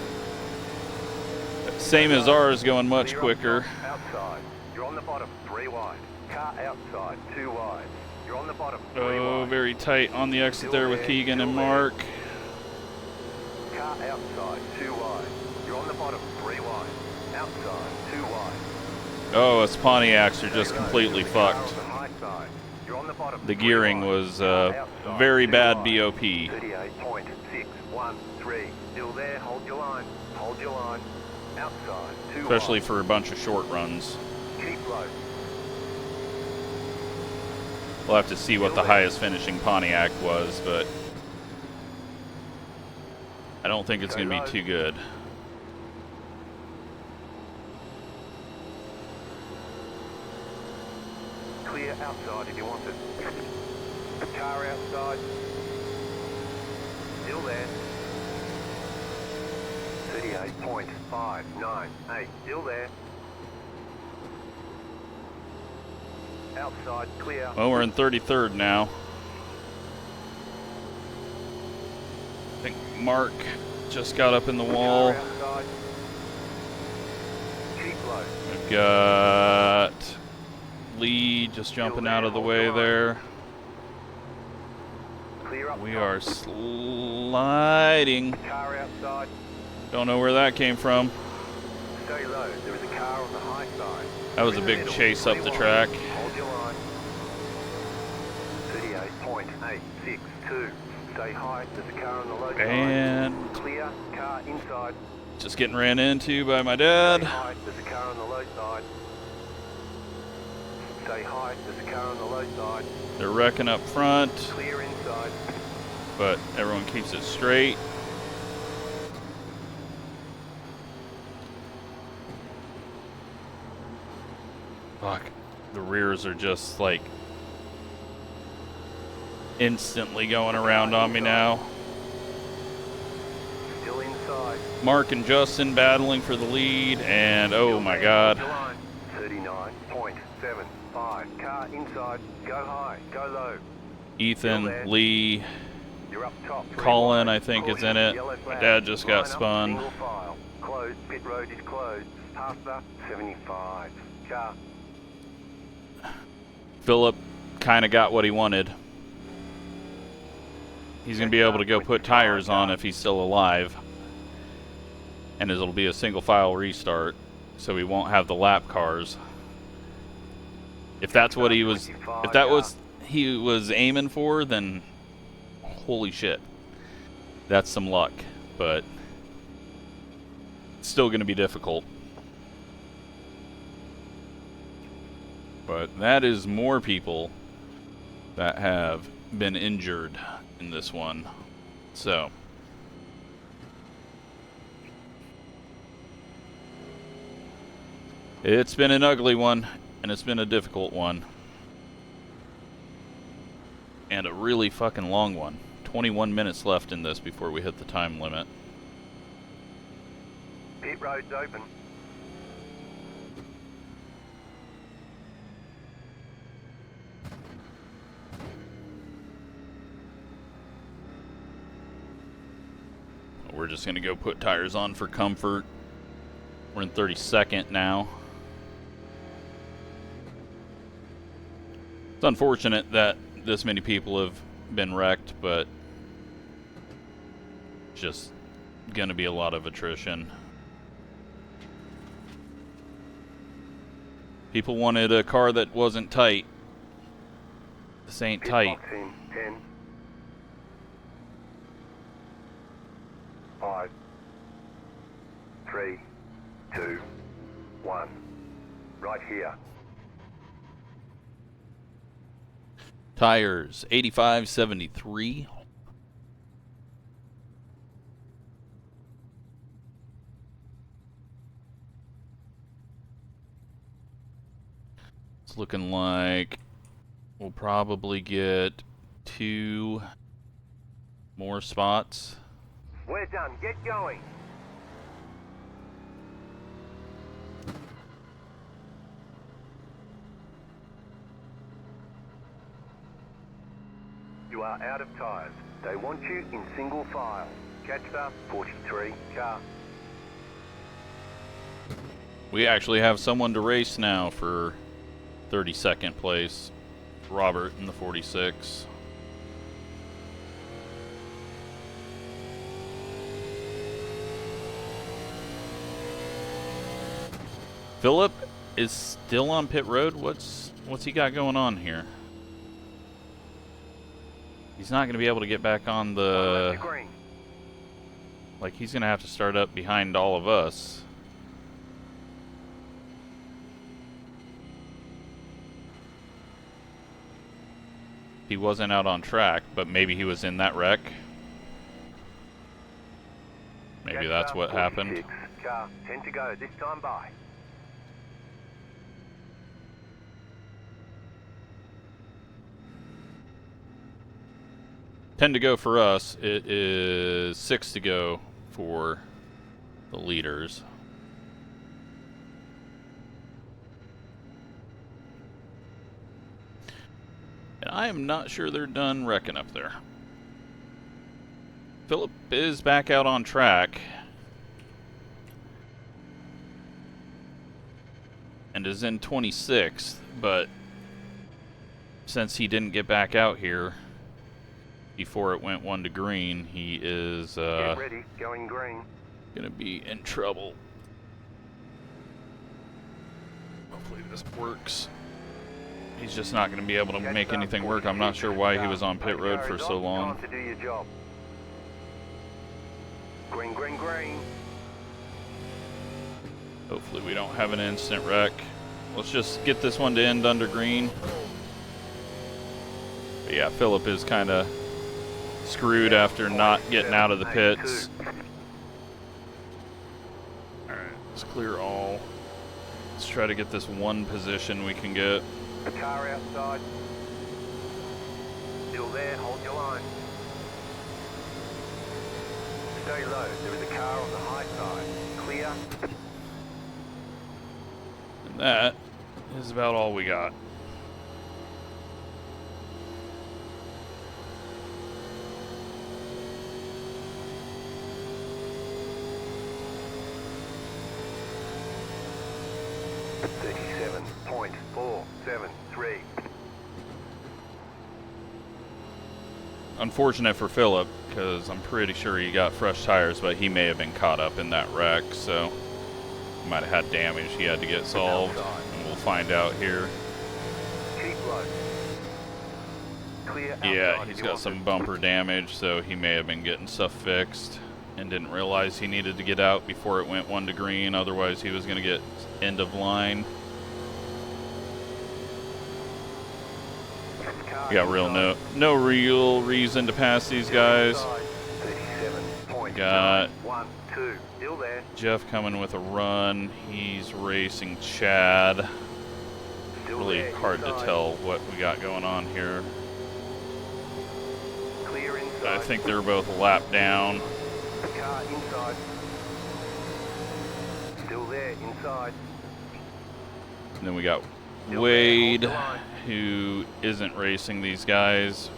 as ours, going much quicker. Outside. You're on the bottom. 3 wide. Car outside. 2 wide. You're on the bottom. 3 Oh, wide. very tight on the exit there with Keegan and Mark. Car outside. 2 wide. You're on the bottom. 3 wide. Outside. 2 wide. Oh, us Pontiacs are just completely fucked. The gearing was very bad BOP. 38.613. Still there. Hold your line. Hold your line. Outside. 2 Especially wide. for a bunch of short runs. Keep low. We'll have to see what the highest finishing Pontiac was, but I don't think it's going to be too good. Clear outside if you want it. Car outside. Still there. 38.598. Still there. Outside clear. Well, we're in 33rd now. I think Mark just got up in the wall. Car outside. Keep low. We've got Lee just jumping out of the way there. Clear up. We are sliding. Car outside. Don't know where that came from. Stay low. There is a car on the high side. That was a big chase up the track. Hold your line. 38.862. Stay high. There's a car on the low side. And Clear. Car inside. just getting ran into by my dad. Stay high. There's a car on the low side. Stay high. There's a car on the low side. They're wrecking up front, Clear inside. but everyone keeps it straight. Fuck. The rears are just like instantly going around on me now. Still inside. Mark and Justin battling for the lead, and oh my god. 39.75. Car inside. Go high. Go low. Ethan, Lee, You're up top. Colin, I think, is in it. My dad just got spun. Single file. Closed. Pit road is closed. Past the 75. Car. Philip kind of got what he wanted. He's going to be able to go put tires on if he's still alive. And it'll be a single file restart, so he won't have the lap cars. If that's what he was, if that was he was aiming for, then holy shit. That's some luck, but it's still going to be difficult. But that is more people that have been injured in this one. So it's been an ugly one, and it's been a difficult one. And a really fucking long one. 21 minutes left in this before we hit the time limit. Pit road's open. just going to go put tires on for comfort. We're in 32nd now. It's unfortunate that this many people have been wrecked, but just going to be a lot of attrition. People wanted a car that wasn't tight. This ain't tight. 10, 5, 3, 2, 1. Right here. Tires, 85-73. It's looking like we'll probably get 2 more spots. We're done. Get going. You are out of tires. They want you in single file. Catch the 43 car. We actually have someone to race now for 32nd place. Robert in the 46. Philip is still on pit road. What's he got going on here? He's not going to be able to get back on the... Like, he's going to have to start up behind all of us. He wasn't out on track, but maybe he was in that wreck. Maybe that's what happened. Car, 10 to go, this time by. Ten to go for us. It is 6 to go for the leaders. And I am not sure they're done wrecking up there. Philip is back out on track. And is in 26th, but since he didn't get back out here before it went 1 to green, he is Get ready, going green. Gonna be in trouble. Hopefully this works. He's just not gonna be able to make anything work. I'm not sure why he was on pit road for so long. Time to do your job. Green, green, green. Hopefully we don't have an instant wreck. Let's just get this one to end under green. But yeah, Philip is kind of screwed after not getting out of the pits. Alright, let's clear all. Let's try to get this one position we can get. The car outside. Still there, hold your line. Stay low, there is a car on the high side. Clear. And that is about all we got. .473. Unfortunate for Philip, because I'm pretty sure he got fresh tires, but he may have been caught up in that wreck, so he might have had damage he had to get solved, and we'll find out here. Keep low. Clear outside. Yeah, he's got some bumper damage, so he may have been getting stuff fixed and didn't realize he needed to get out before it went 1 to green, otherwise he was going to get end of line. We got no real reason to pass these guys. Got Jeff coming with a run. He's racing Chad. Really hard to tell what we got going on here. I think they're both a lap down. Car inside. Still there, inside. And then we got Wade, who isn't racing these guys.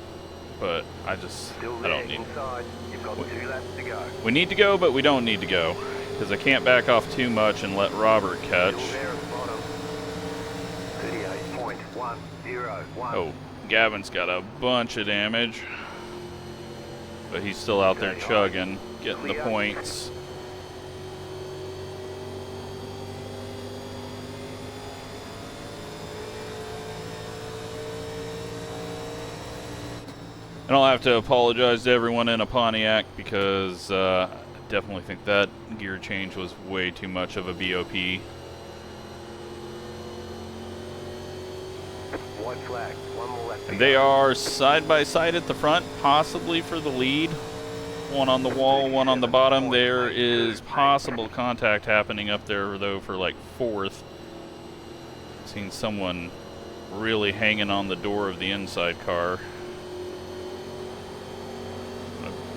but I don't need inside. You've got 2 laps to go. We need to go, but we don't need to go. Because I can't back off too much and let Robert catch. Oh, Gavin's got a bunch of damage. But he's still out there chugging, getting the points. And I'll have to apologize to everyone in a Pontiac because I definitely think that gear change was way too much of a BOP. White flag. One more left. And they are side by side at the front, possibly for the lead. One on the wall, one on the bottom. There is possible contact happening up there, though, for like 4th. Seen someone really hanging on the door of the inside car.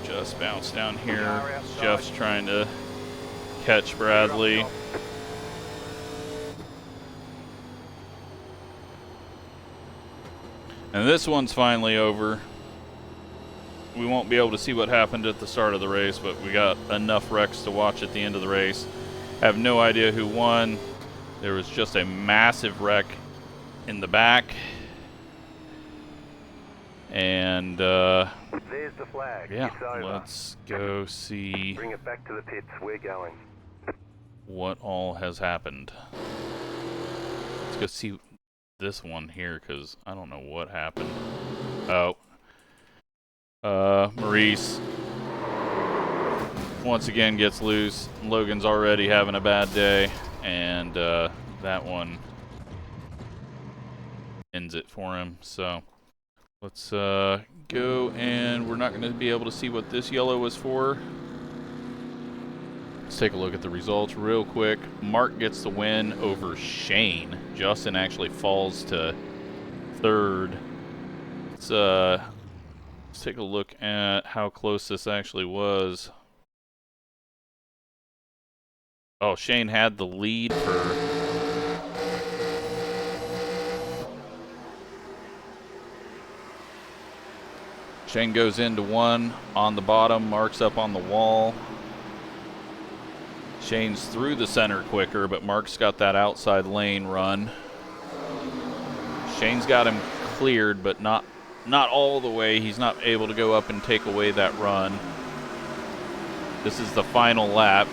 Just bounce down here. Jeff's trying to catch Bradley. And this one's finally over. We won't be able to see what happened at the start of the race, but we got enough wrecks to watch at the end of the race. I have no idea who won. There was just a massive wreck in the back. And there's the flag. Yeah, let's go see. Bring it back to the pits. We're going. What all has happened. Let's go see this one here, because I don't know what happened. Oh. Maurice once again gets loose. Logan's already having a bad day, and that one ends it for him. So let's go, and we're not going to be able to see what this yellow was for. Let's take a look at the results real quick. Mark gets the win over Shane. Justin actually falls to 3rd. Let's take a look at how close this actually was. Oh, Shane had the lead for... Shane goes into 1 on the bottom, Mark's up on the wall. Shane's through the center quicker, but Mark's got that outside lane run. Shane's got him cleared, but not all the way. He's not able to go up and take away that run. This is the final lap.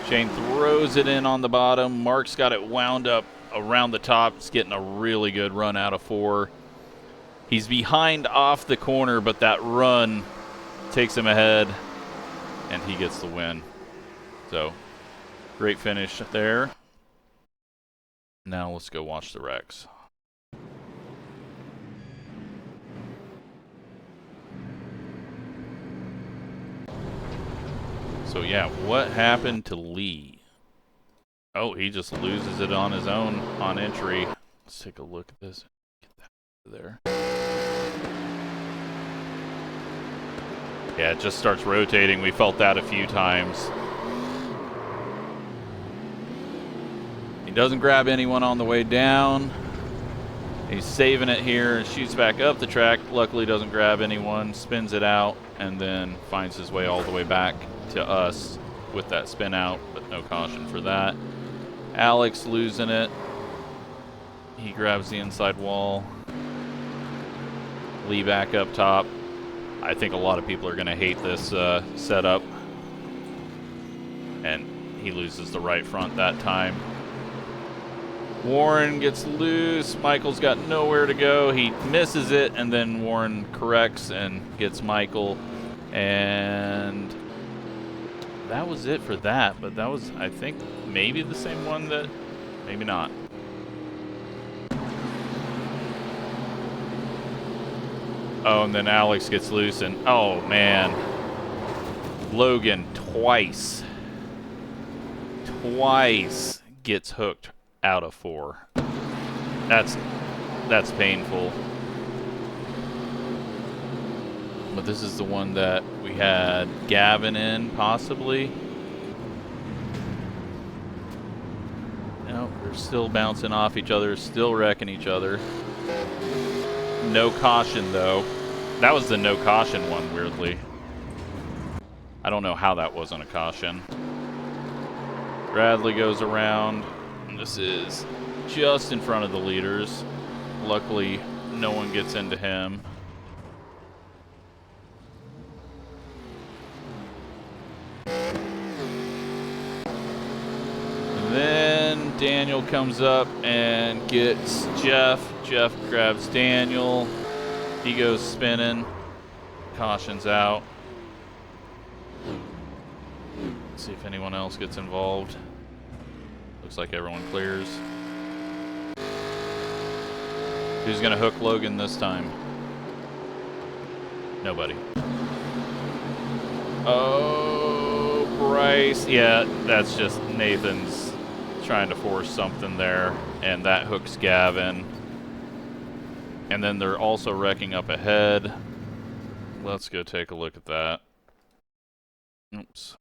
Shane throws it in on the bottom. Mark's got it wound up around the top. He's getting a really good run out of 4. He's behind off the corner, but that run takes him ahead, and he gets the win. So, great finish there. Now let's go watch the wrecks. So yeah, what happened to Lee? Oh, he just loses it on his own on entry. Let's take a look at this. Get that there. Yeah, it just starts rotating. We felt that a few times. He doesn't grab anyone on the way down. He's saving it here and shoots back up the track. Luckily doesn't grab anyone, spins it out, and then finds his way all the way back to us with that spin out, but no caution for that. Alex losing it. He grabs the inside wall. Lee back up top. I think a lot of people are going to hate this setup. And he loses the right front that time. Warren gets loose. Michael's got nowhere to go. He misses it, and then Warren corrects and gets Michael. And that was it for that. But that was, I think, maybe the same one that... Maybe not. Oh, and then Alex gets loose, and oh, man. Logan twice gets hooked out of 4. That's painful. But this is the one that we had Gavin in, possibly. No, they're still bouncing off each other, still wrecking each other. No caution, though. That was the no caution one, weirdly. I don't know how that wasn't a caution. Bradley goes around. And this is just in front of the leaders. Luckily, no one gets into him. Then Daniel comes up and gets Jeff. Jeff grabs Daniel. He goes spinning. Caution's out. Let's see if anyone else gets involved. Looks like everyone clears. Who's gonna hook Logan this time? Nobody. Oh, Bryce. Yeah, that's just Nathan's trying to force something there, and that hooks Gavin. And then they're also wrecking up ahead. Let's go take a look at that. Oops.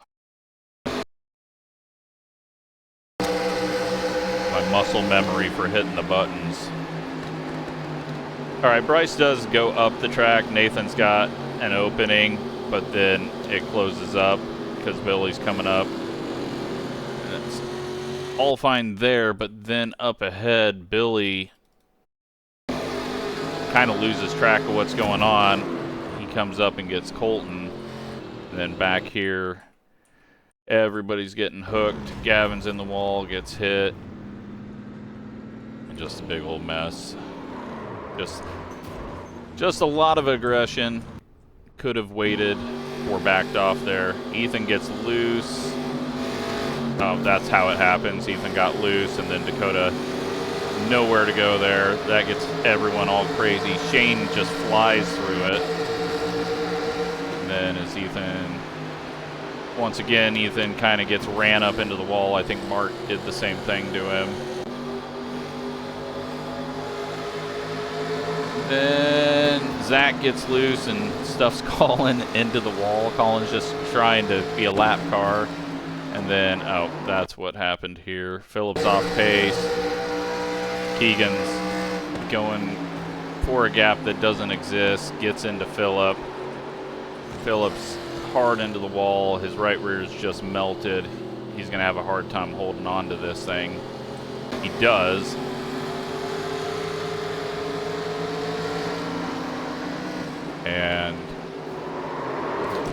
My muscle memory for hitting the buttons. Alright, Bryce does go up the track. Nathan's got an opening, but then it closes up because Billy's coming up. And it's all fine there, but then up ahead, Billy kind of loses track of what's going on. He comes up and gets Colton. And then back here, everybody's getting hooked. Gavin's in the wall, gets hit. And just a big old mess. Just a lot of aggression. Could have waited or backed off there. Ethan gets loose. Oh, that's how it happens. Ethan got loose, and then Dakota nowhere to go there. That gets everyone all crazy. Shane just flies through it. And then as Ethan... Once again, Ethan kind of gets ran up into the wall. I think Mark did the same thing to him. Then Zach gets loose and stuffs Colin into the wall. Colin's just trying to be a lap car. And then, oh, that's what happened here. Phillip's off pace. Keegan's going for a gap that doesn't exist. Gets into Phillip. Phillip's hard into the wall. His right rear is just melted. He's going to have a hard time holding on to this thing. He does. And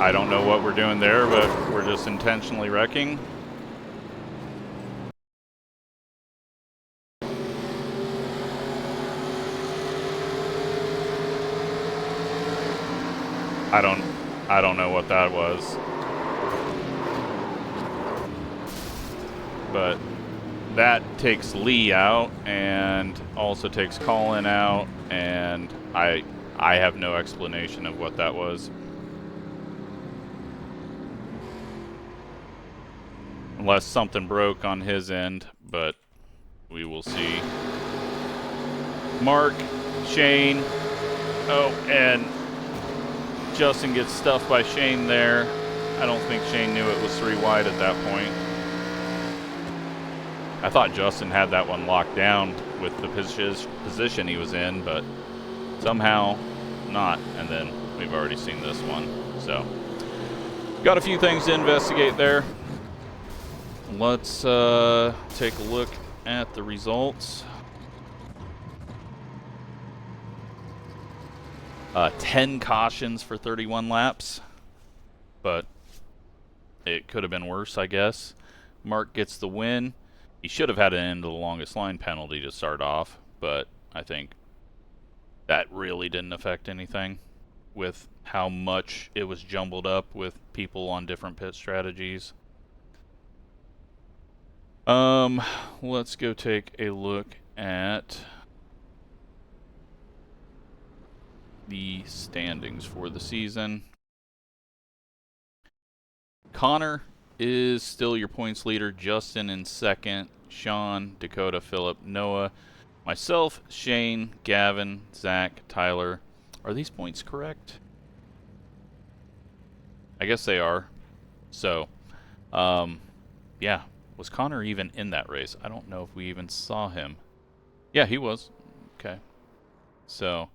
I don't know what we're doing there, but we're just intentionally wrecking. I don't know what that was. But that takes Lee out and also takes Colin out, and I have no explanation of what that was. Unless something broke on his end, but we will see. Mark, Shane, oh, and Justin gets stuffed by Shane there. I don't think Shane knew it was 3 wide at that point. I thought Justin had that one locked down with the position he was in, but somehow not. And then we've already seen this one. So, got a few things to investigate there. Let's take a look at the results. 10 cautions for 31 laps, but it could have been worse, I guess. Mark gets the win. He should have had an end of the longest line penalty to start off, but I think that really didn't affect anything with how much it was jumbled up with people on different pit strategies. Let's go take a look at the standings for the season. Connor is still your points leader. Justin in second. Sean, Dakota, Phillip, Noah, myself, Shane, Gavin, Zach, Tyler. Are these points correct? I guess they are. So, yeah. Was Connor even in that race? I don't know if we even saw him. Yeah, he was. Okay. So,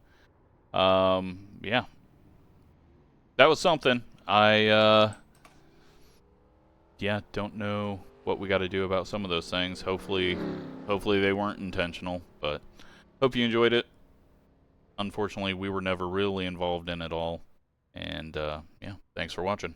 yeah. that was something. Yeah, don't know what we got to do about some of those things. Hopefully they weren't intentional, but hope you enjoyed it. Unfortunately, we were never really involved in it all. And, yeah, thanks for watching.